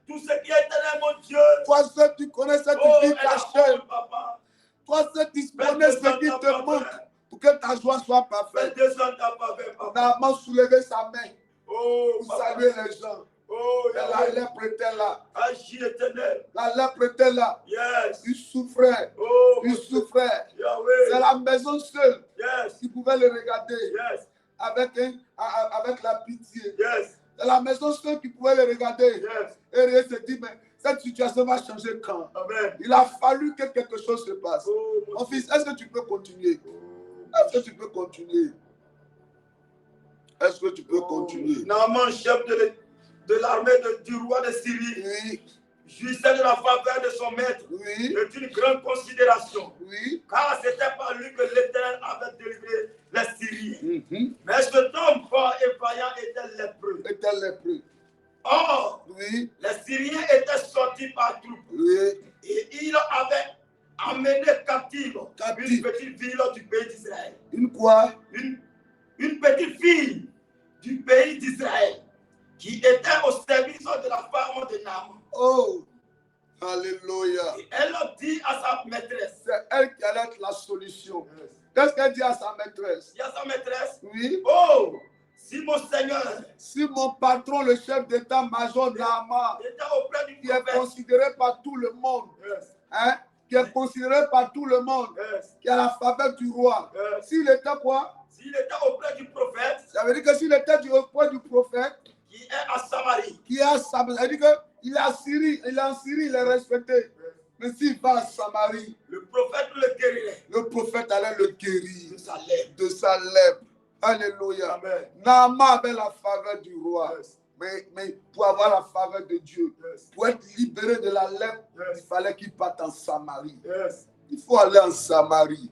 Tout ce qui est éternel, mon Dieu. Toi seul, tu connais cette Oh, vie et la cachée. honte, Papa. Toi seul, tu Fais connais ce descendre qui ta te faveur. manque pour que ta joie soit Fais parfaite. descendre ta faveur, Papa. Naaman soulevait sa main Oh, pour Papa. saluer les gens. Oh, Et la Yahweh. lèpre était là. Agis, éternel. La lèpre était là. Yes. Il souffrait. Oh, Il mon Dieu. souffrait. Yahweh. C'est la maison seule Yes. qui pouvait le regarder Yes. avec la pitié. Yes. C'est la maison seule qui pouvait le regarder. Yes. Et il se dit, mais cette situation va changer quand? Amen. Il a fallu que quelque chose se passe. Oh, Mon mon fils, est-ce que tu peux continuer? Dieu. Est-ce que tu peux continuer? Est-ce que tu peux continuer? Naaman, chef de l'armée du roi de Syrie, Oui, jouissait de la faveur de son maître oui, et d'une grande considération. oui. Car c'était par lui que l'Éternel avait délivré les Syriens. Mhm. Mais cet homme fort et vaillant était lépreux. Était lépreux. Or, Oui, les Syriens étaient sortis par troupes oui. et il avait amené captive Captive. une petite ville du pays d'Israël. Une quoi? Une petite fille du pays d'Israël qui était au service de la femme de Naaman. Oh, alléluia. Et elle a dit à sa maîtresse, C'est elle qui allait être la solution. Qu'est-ce qu'elle dit à sa maîtresse? il y a sa maîtresse, Oui. oh, si mon Seigneur Si mon patron, le chef d'état-major Naaman, était auprès du qui est prophète, considéré par tout le monde, yes, hein, qui est considéré par tout le monde, yes, qui a la faveur du roi, yes. s'il était quoi? S'il était auprès du prophète Ça veut dire que s'il était auprès du prophète, qui est à Samarie, qui est à Samarie, ça veut dire qu'il est en Syrie, il est respecté. Mais s'il va à Samarie, le prophète le guérirait le prophète allait le guérir de sa lèvre. de sa lèpre. Alléluia. Amen. Naaman avait la faveur du roi. Yes, Mais pour avoir la faveur de Dieu, yes, pour être libéré de la lèpre, il yes, fallait qu'il parte en Samarie. yes. Il faut aller en Samarie.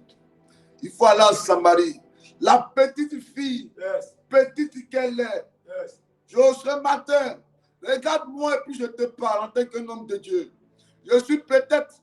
Il faut aller en Samarie. La petite fille, Yes, petite qu'elle est, yes. ce matin, regarde-moi et puis je te parle en tant qu'un homme de Dieu. Je suis peut-être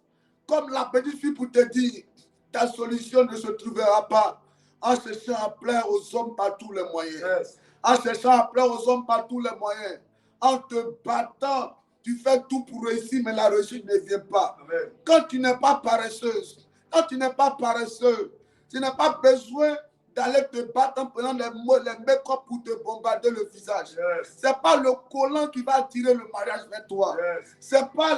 comme la petite fille pour te dire, ta solution ne se trouvera pas en cherchant à plaire aux hommes par tous les moyens. Yes. En cherchant à plaire aux hommes par tous les moyens. En te battant, tu fais tout pour réussir, mais la réussite ne vient pas. Amen. Quand tu n'es pas paresseuse, quand tu n'es pas paresseux, tu n'as pas besoin d'aller te battre en prenant les make-up pour te bombarder le visage. Yes. Ce n'est pas le collant qui va attirer le mariage vers toi. Yes. Ce n'est pas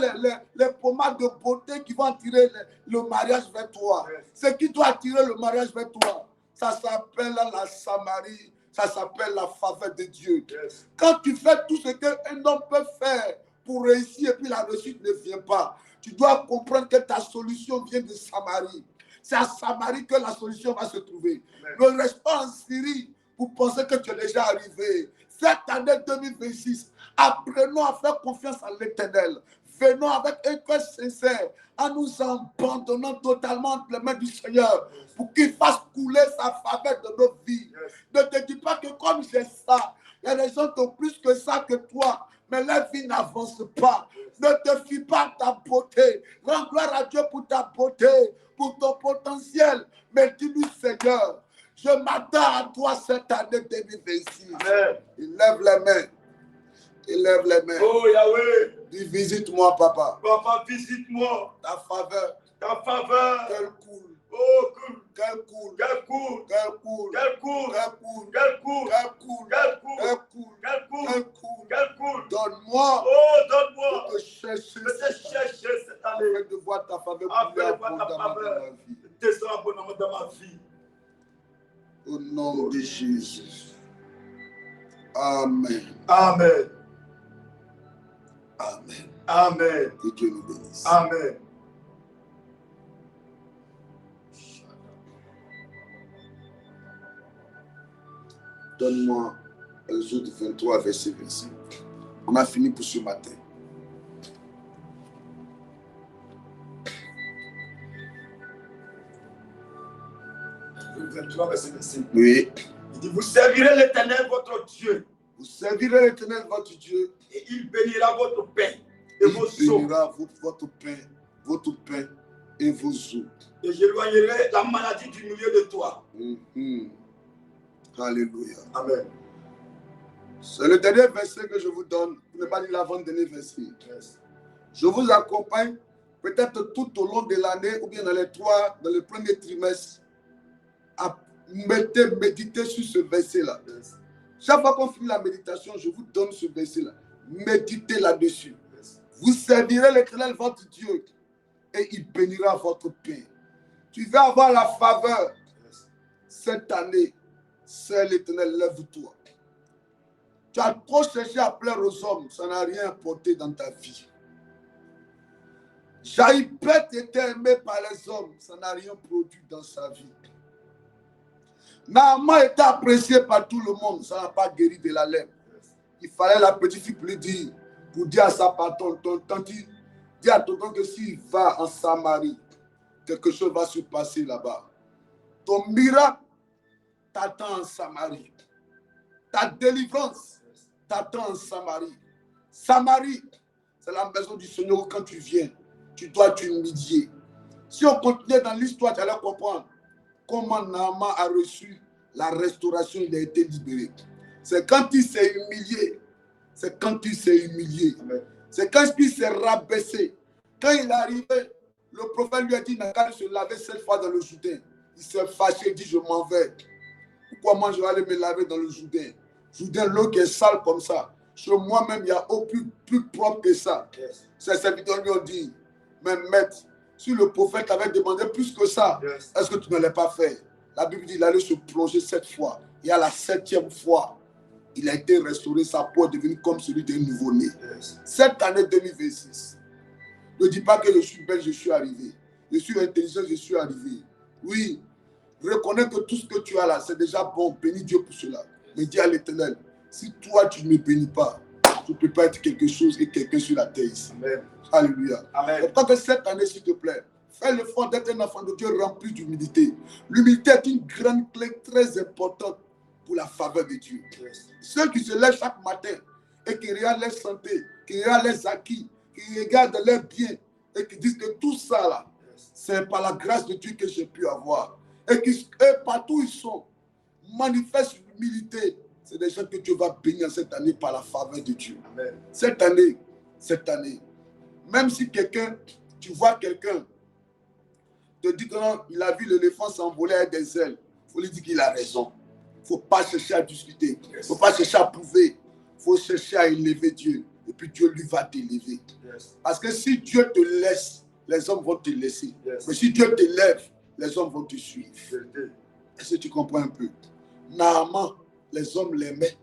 les pommades de beauté qui vont attirer le mariage vers toi. Yes. Ce qui doit attirer le mariage vers toi, ça s'appelle la Samarie, ça s'appelle la faveur de Dieu. Yes. Quand tu fais tout ce qu'un homme peut faire pour réussir et puis la réussite ne vient pas, tu dois comprendre que ta solution vient de Samarie. C'est à Samarie que la solution va se trouver. Amen. Ne reste pas en Syrie pour penser que tu es déjà arrivé. Cette année 2026, apprenons à faire confiance en l'Éternel. Venons avec un cœur sincère, en nous abandonnant totalement entre les mains du Seigneur pour qu'il fasse couler sa faveur de nos vies. Yes. Ne te dis pas que comme j'ai ça, il y a des gens qui ont plus que ça que toi, mais leur vie n'avance pas. Ne te fie pas à ta beauté. Rends gloire à Dieu pour ta beauté, pour ton potentiel. Mais dis-lui, Seigneur, je m'attends à toi cette année 2026. Amen. Il lève les mains. Il lève les mains. Oh Yahweh, Dis, visite-moi, papa. Papa, visite-moi. Ta faveur, Ta faveur. qu'elle coule. Oh, cool. Qu'elle coule. Quel cool. Qu'elle coule. Quel cool. Qu'elle coule. Quel cool. Qu'elle coule. Quel cool. Qu'elle coule. Quel cool. Quel cool. Quel cool. Donne-moi Oh, donne-moi. de te chercher Je te chercher cette année. afin de voir ta faveur Afin couler de voir ta abondamment dans faveur. ma vie. Descends abondamment dans ma vie. Au nom de Jésus. Amen. Amen. Amen. Amen. Que Dieu nous bénisse. Amen. Donne-moi Exode 23, verset 25. On a fini pour ce matin. Le 23, verset 25. Oui. Il dit, vous servirez l'Éternel, votre Dieu, Vous servirez l'Éternel, votre Dieu. et il bénira votre pain et vos Il eaux. bénira votre pain et vos eaux. Et j'éloignerai la maladie du milieu de toi. Mhm. Alléluia. Amen. C'est le dernier verset que je vous donne. Vous ne pas dire l'avant-dernier verset. Yes. Je vous accompagne peut-être tout au long de l'année ou bien dans le premier trimestre à méditer sur ce verset-là. Yes. Chaque fois qu'on finit la méditation, je vous donne ce verset-là. Méditez là-dessus. Yes. Vous servirez l'Éternel, votre Dieu, et il bénira votre pain. Tu vas avoir la faveur Yes. cette année. C'est l'Éternel, lève-toi. Tu as trop cherché à plaire aux hommes, ça n'a rien apporté dans ta vie. Jaïpet était aimé par les hommes, ça n'a rien produit dans sa vie. Naaman était apprécié par tout le monde, ça n'a pas guéri de la lèpre. Il fallait la petite fille pour dire à sa patronne, dis à tonton que s'il va en Samarie, quelque chose va se passer là-bas. Ton miracle t'attend en Samarie. Ta délivrance t'attend en Samarie. Samarie, c'est la maison du Seigneur où quand tu viens, tu dois t'humilier. Si on continuait dans l'histoire, tu allais comprendre comment Naaman a reçu la restauration, il a été libéré. C'est quand il s'est humilié. C'est quand il s'est humilié. Amen. C'est quand il s'est rabaissé. Quand il est arrivé, le prophète lui a dit, n'a qu'à se laver 7 fois dans le Jourdain. Il s'est fâché, il dit, je m'en vais. Pourquoi moi je vais aller me laver dans le Jourdain? Jourdain, l'eau qui est sale comme ça. Sur moi-même, il n'y a aucun plus propre que ça. Yes. Ses serviteurs lui ont dit, mais maître, si le prophète avait demandé plus que ça, Yes. est-ce que tu ne l'as pas fait? La Bible dit qu'il allait se plonger 7 fois. Et à la 7e fois, il a été restauré, sa peau est devenue comme celui d'un nouveau-né. Yes. Cette année 2026, ne dis pas que je suis belle, je suis arrivé. Je suis intelligent, je suis arrivé. Oui, reconnais que tout ce que tu as là, c'est déjà bon. Bénis Dieu pour cela. Mais dis à l'Éternel, si toi tu ne me bénis pas, tu ne peux pas être quelque chose et quelqu'un sur la terre ici. Amen. Alléluia. Amen. Et tant que cette année, s'il te plaît, fais l'effort d'être un enfant de Dieu rempli d'humilité. L'humilité est une grande clé très importante pour la faveur de Dieu. Yes. Ceux qui se lèvent chaque matin et qui regardent leur santé, qui regardent leurs acquis, qui regardent leurs biens et qui disent que tout ça là, C'est par la grâce de Dieu que j'ai pu avoir. Et partout où ils sont, manifestent l'humilité. C'est des gens que Dieu va bénir cette année par la faveur de Dieu. Amen. Cette année, même si tu vois quelqu'un te dit qu'il a vu l'éléphant s'envoler avec des ailes, il faut lui dire qu'il a raison. Il ne faut pas chercher à discuter. Il ne faut pas chercher à prouver. Il faut chercher à élever Dieu. Et puis Dieu lui va t'élever. Parce que si Dieu te laisse, les hommes vont te laisser. Mais si Dieu t'élève, les hommes vont te suivre. Est-ce que tu comprends un peu? Naaman, les hommes l'aimaient,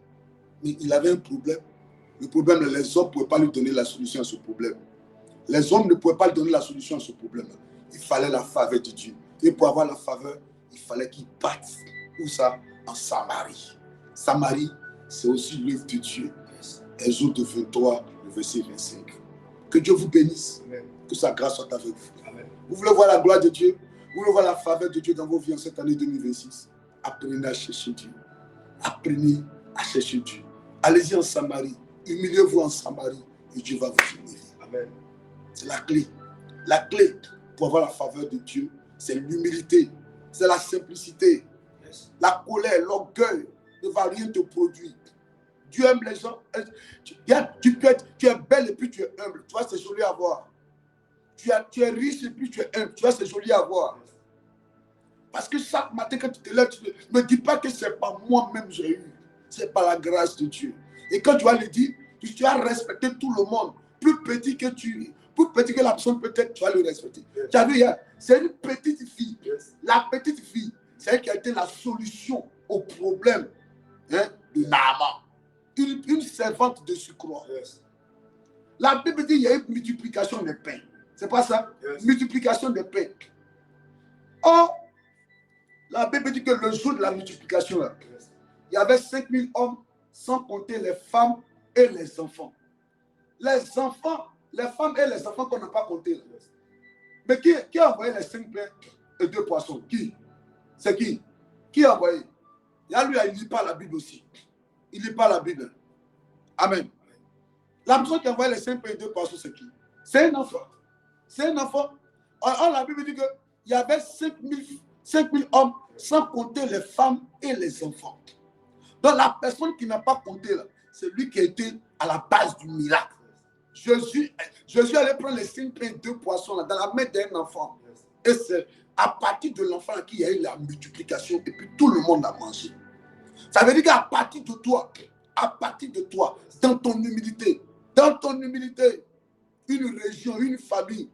mais il avait un problème. Le problème, les hommes ne pouvaient pas lui donner la solution à ce problème. Les hommes ne pouvaient pas lui donner la solution à ce problème. Il fallait la faveur de Dieu. Et pour avoir la faveur, il fallait qu'il parte. Où ça? En Samarie. Samarie, c'est aussi l'œuvre de Dieu. Exode 23, le verset 25. Que Dieu vous bénisse. Amen. Que sa grâce soit avec vous. Amen. Vous voulez voir la gloire de Dieu? Vous voulez voir la faveur de Dieu dans vos vies en cette année 2026? Apprenez à chercher Dieu. Apprenez à chercher Dieu. Allez-y en Samarie. Humiliez-vous en Samarie et Dieu va vous humilier. Amen. C'est la clé. La clé pour avoir la faveur de Dieu, c'est l'humilité. C'est la simplicité. Yes. La colère, l'orgueil ne va rien te produire. Dieu aime les gens. Tu es belle et puis tu es humble. Tu vois, c'est joli à voir. Tu es riche et puis tu es humble. Tu vois, c'est joli à voir. Parce que chaque matin, quand tu te lèves, tu ne me dis pas que c'est pas moi-même j'ai eu. C'est par la grâce de Dieu. Et quand tu vas le dire, tu as respecté tout le monde. Plus petit que la personne peut-être, tu vas le respecter. Yes. Tu as vu, c'est une petite fille. Yes. La petite fille, c'est elle qui a été la solution au problème de Naaman. Une servante de surcroît. Yes. La Bible dit qu'il y a une multiplication des pains. C'est pas ça? Yes. Multiplication des pains. Or, la Bible dit que le jour de la multiplication, yes, il y avait 5000 hommes, sans compter les femmes et les enfants. Les femmes et les enfants qu'on n'a pas compté. Yes. Mais qui a envoyé les 5 pains et 2 poissons? Qui? C'est qui? Qui a envoyé? Il ne lit pas la Bible aussi. Il ne lit pas la Bible. Amen. La personne qui a envoyé les 5 pains et 2 poissons, c'est qui? C'est un enfant. C'est un enfant. Or, la Bible dit qu'il y avait 5000 hommes, sans compter les femmes et les enfants. Donc, la personne qui n'a pas compté, c'est lui qui a été à la base du miracle. Jésus allait prendre les 5 pains et 2 poissons là, dans la main d'un enfant. Et c'est à partir de l'enfant qu'il y a eu la multiplication et puis tout le monde a mangé. Ça veut dire qu'à partir de toi, dans ton humilité, une région, une famille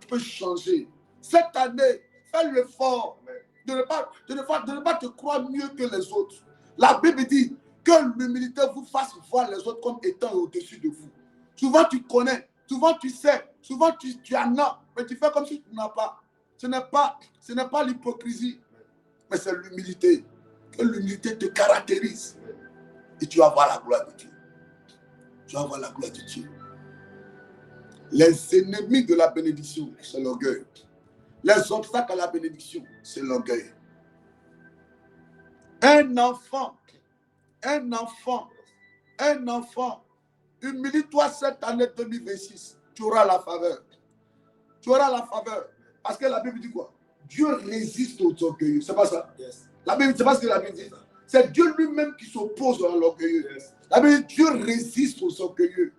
peut changer. Cette année, fais l'effort de ne pas te croire mieux que les autres. La Bible dit que l'humilité vous fasse voir les autres comme étant au-dessus de vous. Souvent tu connais, souvent tu sais, souvent tu en as, mais tu fais comme si tu n'as pas. Ce n'est pas l'hypocrisie, mais c'est l'humilité. Que l'humilité te caractérise. Et tu vas voir la gloire de Dieu. Tu vas voir la gloire de Dieu. Les ennemis de la bénédiction, c'est l'orgueil. Les obstacles à la bénédiction, c'est l'orgueil. Un enfant, humilie-toi cette année 2026, tu auras la faveur. Tu auras la faveur. Parce que la Bible dit quoi? Dieu résiste aux orgueilleux. C'est pas ça? Yes. La Bible, c'est pas ce que la Bible dit. C'est Dieu lui-même qui s'oppose à l'orgueilleux. Yes. La Bible dit Dieu résiste aux orgueilleux.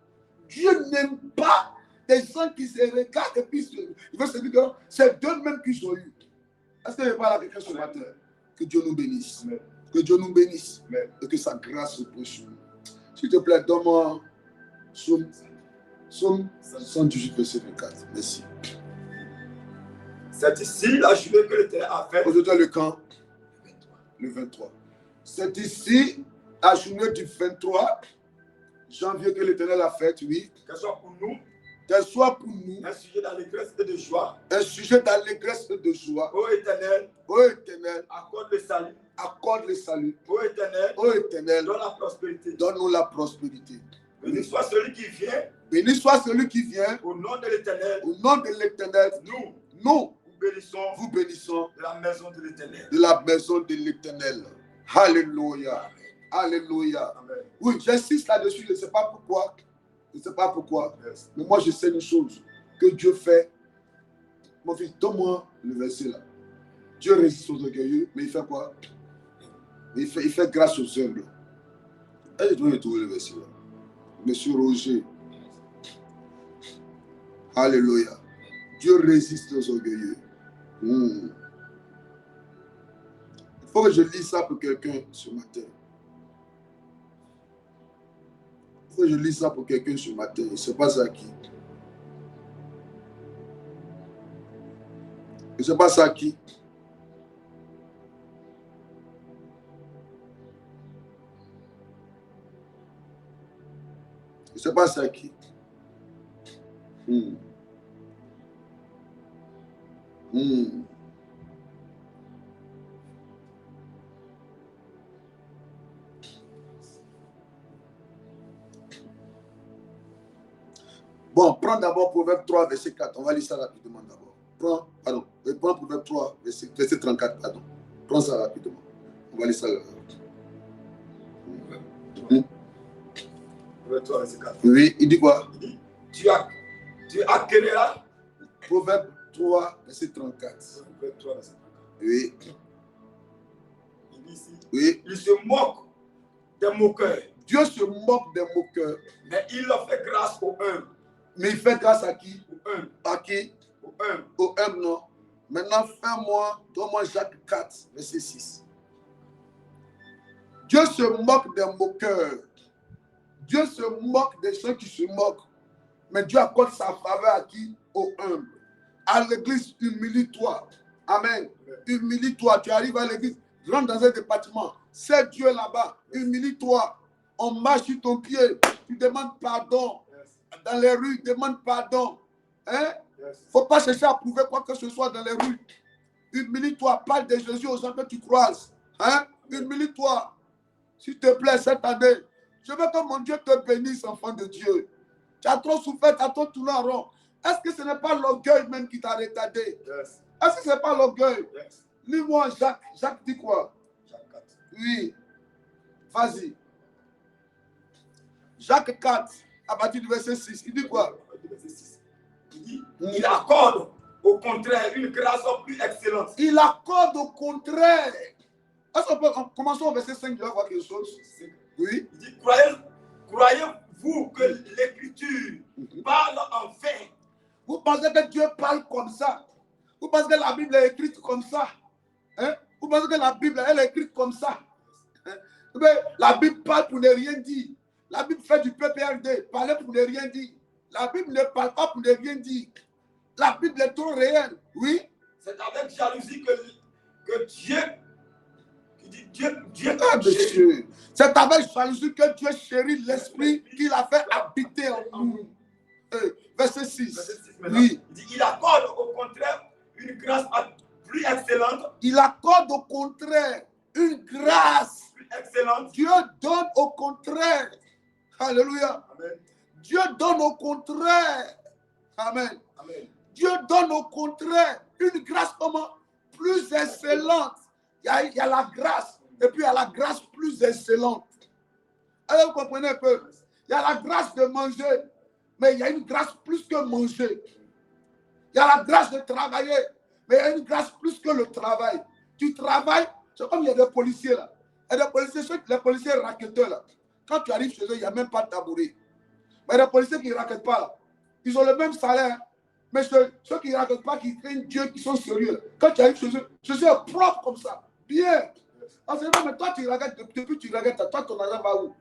Dieu n'aime pas des gens qui se regardent et puis il veut se dire que c'est d'eux-mêmes qui sont eu. Est-ce que je parle à quelqu'un ce matin? Que Dieu nous bénisse. Amen. Que Dieu nous bénisse. Amen. Et que sa grâce repose sur nous. S'il te plaît, donne-moi Psaume 118, verset 24. Merci. C'est ici la journée que l'Éternel a faite. Aujourd'hui, le camp, le 23. C'est ici la journée du 23 janvier que l'Éternel a faite, oui. Qu'elle soit pour nous. Qu'elle soit pour nous. Un sujet d'allégresse et de joie. Un sujet d'allégresse et de joie. Ô Éternel. Accorde le salut. Accorde le salut. Ô Éternel. Donne la prospérité. Donne-nous la prospérité. Béni soit celui qui vient. Béni soit celui qui vient. Au nom de l'Éternel. Au nom de l'Éternel. Nous vous bénissons de la maison de l'Éternel. De la maison de l'Éternel. Alléluia. Alléluia. Amen. Oui, j'insiste là-dessus, je ne sais pas pourquoi. Yes. Mais moi je sais une chose, que Dieu fait Mon fils, donne-moi le verset là. Dieu résiste aux orgueilleux, mais il fait quoi? Il fait grâce aux humbles. Et je dois trouver le verset là. Monsieur Roger. Alléluia. Dieu résiste aux orgueilleux. Il faut que je lise ça pour quelqu'un ce matin. Il faut que je lise ça pour quelqu'un ce matin. Il ne sait pas ça à qui. Il ne sait pas ça à qui. Il ne sait pas ça à qui. Bon, prends d'abord Proverbe 3, verset 4. On va lire ça rapidement d'abord. Prends Proverbe 3, verset 34, pardon. Prends ça rapidement. On va lire ça rapidement. Proverbe 3, verset 4. Oui, il dit quoi? Il dit, tu acquériras. Proverbe 3, verset 34. Proverbe 3, verset 34. Oui. Il dit ici, Oui. il se moque des moqueurs. Dieu se moque des moqueurs. Mais il leur fait grâce aux humbles. Mais il fait grâce à qui? Aux humbles. À qui? Aux humbles. Aux humbles, non. Maintenant, donne-moi Jacques 4, verset 6. Dieu se moque des moqueurs. Dieu se moque des gens qui se moquent. Mais Dieu accorde sa faveur à qui? Aux humbles. À l'église, humilie-toi. Amen. Humilie-toi. Tu arrives à l'église, rentre dans un département. C'est Dieu là-bas. Humilie-toi. On marche sur ton pied. Tu demandes pardon. Dans les rues, demande pardon. Hein? Faut pas chercher à prouver quoi que ce soit dans les rues. Humilie-toi. Parle de Jésus aux gens que tu croises. Hein? Humilie-toi. S'il te plaît, cette année, je veux que mon Dieu te bénisse, enfant de Dieu. Tu as trop souffert, tu as trop tourné en rond. Est-ce que ce n'est pas l'orgueil même qui t'a retardé? Est-ce que ce n'est pas l'orgueil? Lis-moi Jacques. Jacques dit quoi? Jacques 4. Oui. Vas-y. Jacques 4, à partir du verset 6. Il dit quoi? Il dit, il accorde au contraire une grâce plus excellente. Il accorde au contraire. Est-ce qu'on peut commencer au verset 5, je vais voir quelque chose? Oui. Il dit, croyez-vous que l'écriture parle en fait? Vous pensez que Dieu parle comme ça? Vous pensez que la Bible est écrite comme ça? Hein? Vous pensez que la Bible elle est écrite comme ça? Hein? Mais la Bible parle pour ne rien dire. La Bible fait du PPRD, parler pour ne rien dire. La Bible ne parle pas pour ne rien dire. La Bible est trop réelle. Oui. C'est avec jalousie que Dieu... Ah, monsieur. C'est avec jalousie que Dieu chérit l'esprit qu'il a fait habiter en nous. Verset 6. Oui. Il dit, il accorde au contraire une grâce plus excellente. Il accorde au contraire une grâce plus excellente. Dieu donne au contraire. Alléluia. Amen. Dieu donne au contraire. Amen. Amen. Dieu donne au contraire une grâce comment? Plus excellente. Il y a la grâce et puis il y a la grâce plus excellente. Alors vous comprenez un peu? Il y a la grâce de manger, mais il y a une grâce plus que manger. Il y a la grâce de travailler, mais il y a une grâce plus que le travail. Tu travailles, c'est comme il y a des policiers là. Il y a des policiers, les policiers raqueteurs là. Quand tu arrives chez eux, il n'y a même pas de tabouret. Mais les policiers qui ne raquettent pas là, ils ont le même salaire. Mais ceux qui ne raquettent pas, qui craignent Dieu, qui sont sérieux là. Quand tu arrives chez eux est propre comme ça. Bien. Parce que mais toi, tu raquettes, depuis tu raquettes, toi, ton argent va où?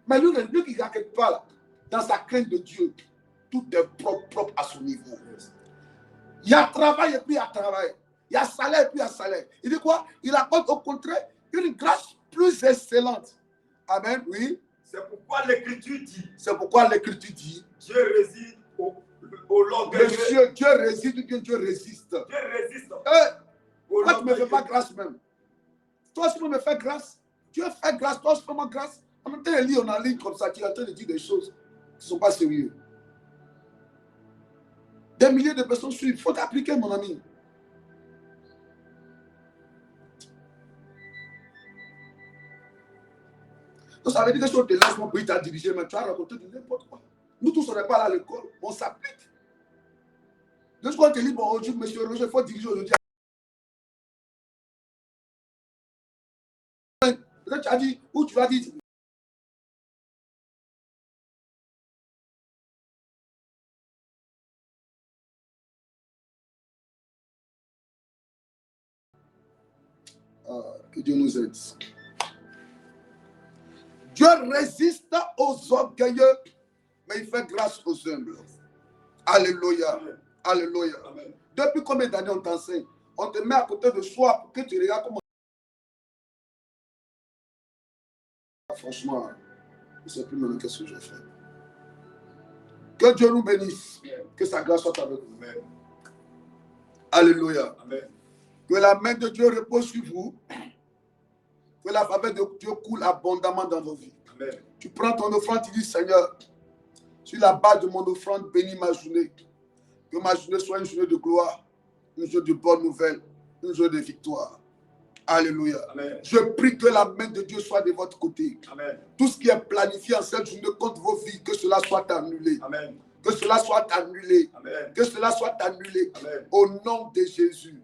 Mais lui qui ne raquette pas là, dans sa crainte de Dieu, tout est propre à son niveau. Il y a travail et puis il y a travail. Il y a salaire et puis il y a salaire. Il dit quoi? Il accorde au contraire une grâce plus excellente. Amen, oui. C'est pourquoi l'Écriture dit. C'est pourquoi l'Écriture dit. Dieu réside au l'orgueilleux. Monsieur, Dieu réside ou bien Dieu résiste? Dieu résiste. Pourquoi tu ne me fais pas grâce même? Toi, si tu me fais grâce, Dieu fait grâce, toi, je fais moi grâce. En même temps, on en ligne comme ça, tu es en train de dire des choses qui ne sont pas sérieuses. Des milliers de personnes suivent. Il faut t'appliquer, mon ami. Donc, ça veut dire que si on te laisse mon pays t'a dirigé, mais tu as raconté de n'importe quoi. Nous tous, on n'est pas là à l'école, on s'applique. Deux fois, on te dit, bon, aujourd'hui, monsieur Roger, il faut diriger aujourd'hui. Peut-être tu as dit, où tu vas dire. Que Dieu nous aide. Dieu résiste aux orgueilleux, mais il fait grâce aux humbles. Alléluia. Amen. Alléluia. Amen. Depuis combien d'années on t'enseigne? On te met à côté de soi pour que tu regardes comment. Franchement, je ne sais plus maintenant qu'est-ce que je fais. Que Dieu nous bénisse. Amen. Que sa grâce soit avec vous. Amen. Alléluia. Amen. Que la main de Dieu repose sur vous. Que la faveur de Dieu coule abondamment dans vos vies. Amen. Tu prends ton offrande, tu dis, Seigneur, sur la base de mon offrande, bénis ma journée. Que ma journée soit une journée de gloire, une journée de bonne nouvelle, une journée de victoire. Alléluia. Amen. Je prie que la main de Dieu soit de votre côté. Amen. Tout ce qui est planifié en cette journée contre vos vies, que cela soit annulé. Amen. Que cela soit annulé. Amen. Que cela soit annulé. Amen. Au nom de Jésus.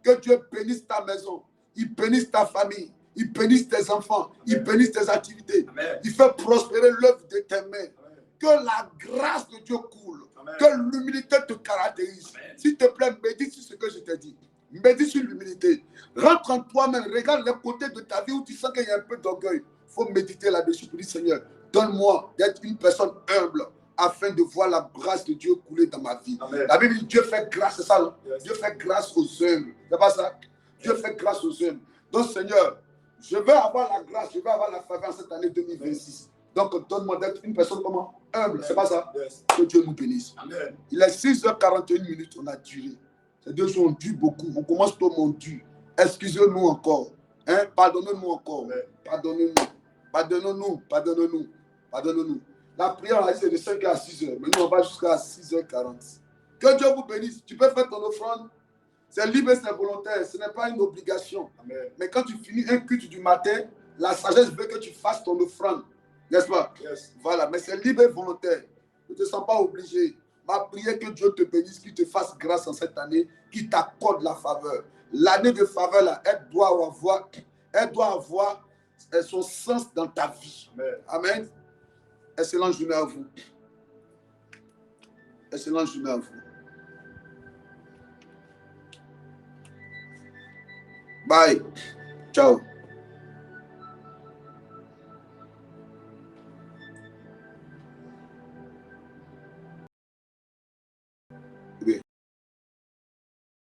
Que Dieu bénisse ta maison. Il bénisse ta famille. Il bénisse tes enfants. Amen. Il bénisse tes activités. Amen. Il fait prospérer l'œuvre de tes mains. Amen. Que la grâce de Dieu coule. Amen. Que l'humilité te caractérise. Amen. S'il te plaît, médite sur ce que je t'ai dit. Médite sur l'humilité. Rentre en toi-même. Regarde les côtés de ta vie où tu sens qu'il y a un peu d'orgueil. Il faut méditer là-dessus pour dire, Seigneur, donne-moi d'être une personne humble afin de voir la grâce de Dieu couler dans ma vie. Amen. La Bible dit, Dieu fait grâce, c'est ça, non? Yes. Dieu fait grâce aux humbles. C'est pas ça? Dieu fait grâce aux humbles. Donc, Seigneur, je veux avoir la grâce, je veux avoir la faveur en cette année 2026. Donc, donne-moi d'être une personne comment? Humble, c'est pas ça? Yes. Que Dieu nous bénisse. Amen. Il est 6h41, on a duré. Ces deux jours ont dû beaucoup. On commence tout mon dû. Excusez-nous encore. Hein? Pardonnez-nous encore. Amen. Pardonnez-nous. Pardonnez-nous. Pardonnez-nous. Pardonnez-nous. La prière, on a dit, c'est de 5h à 6h. Mais nous, on va jusqu'à 6h40. Que Dieu vous bénisse. Tu peux faire ton offrande. C'est libre et c'est volontaire. Ce n'est pas une obligation. Amen. Mais quand tu finis un culte du matin, la sagesse veut que tu fasses ton offrande. N'est-ce pas? Yes. Voilà. Mais c'est libre et volontaire. Ne te sens pas obligé. Ma prière, que Dieu te bénisse, qu'il te fasse grâce en cette année, qu'il t'accorde la faveur. L'année de faveur, là, elle doit avoir son sens dans ta vie. Amen. Amen. Excellente journée à vous. Excellente journée à vous. Bye. Ciao.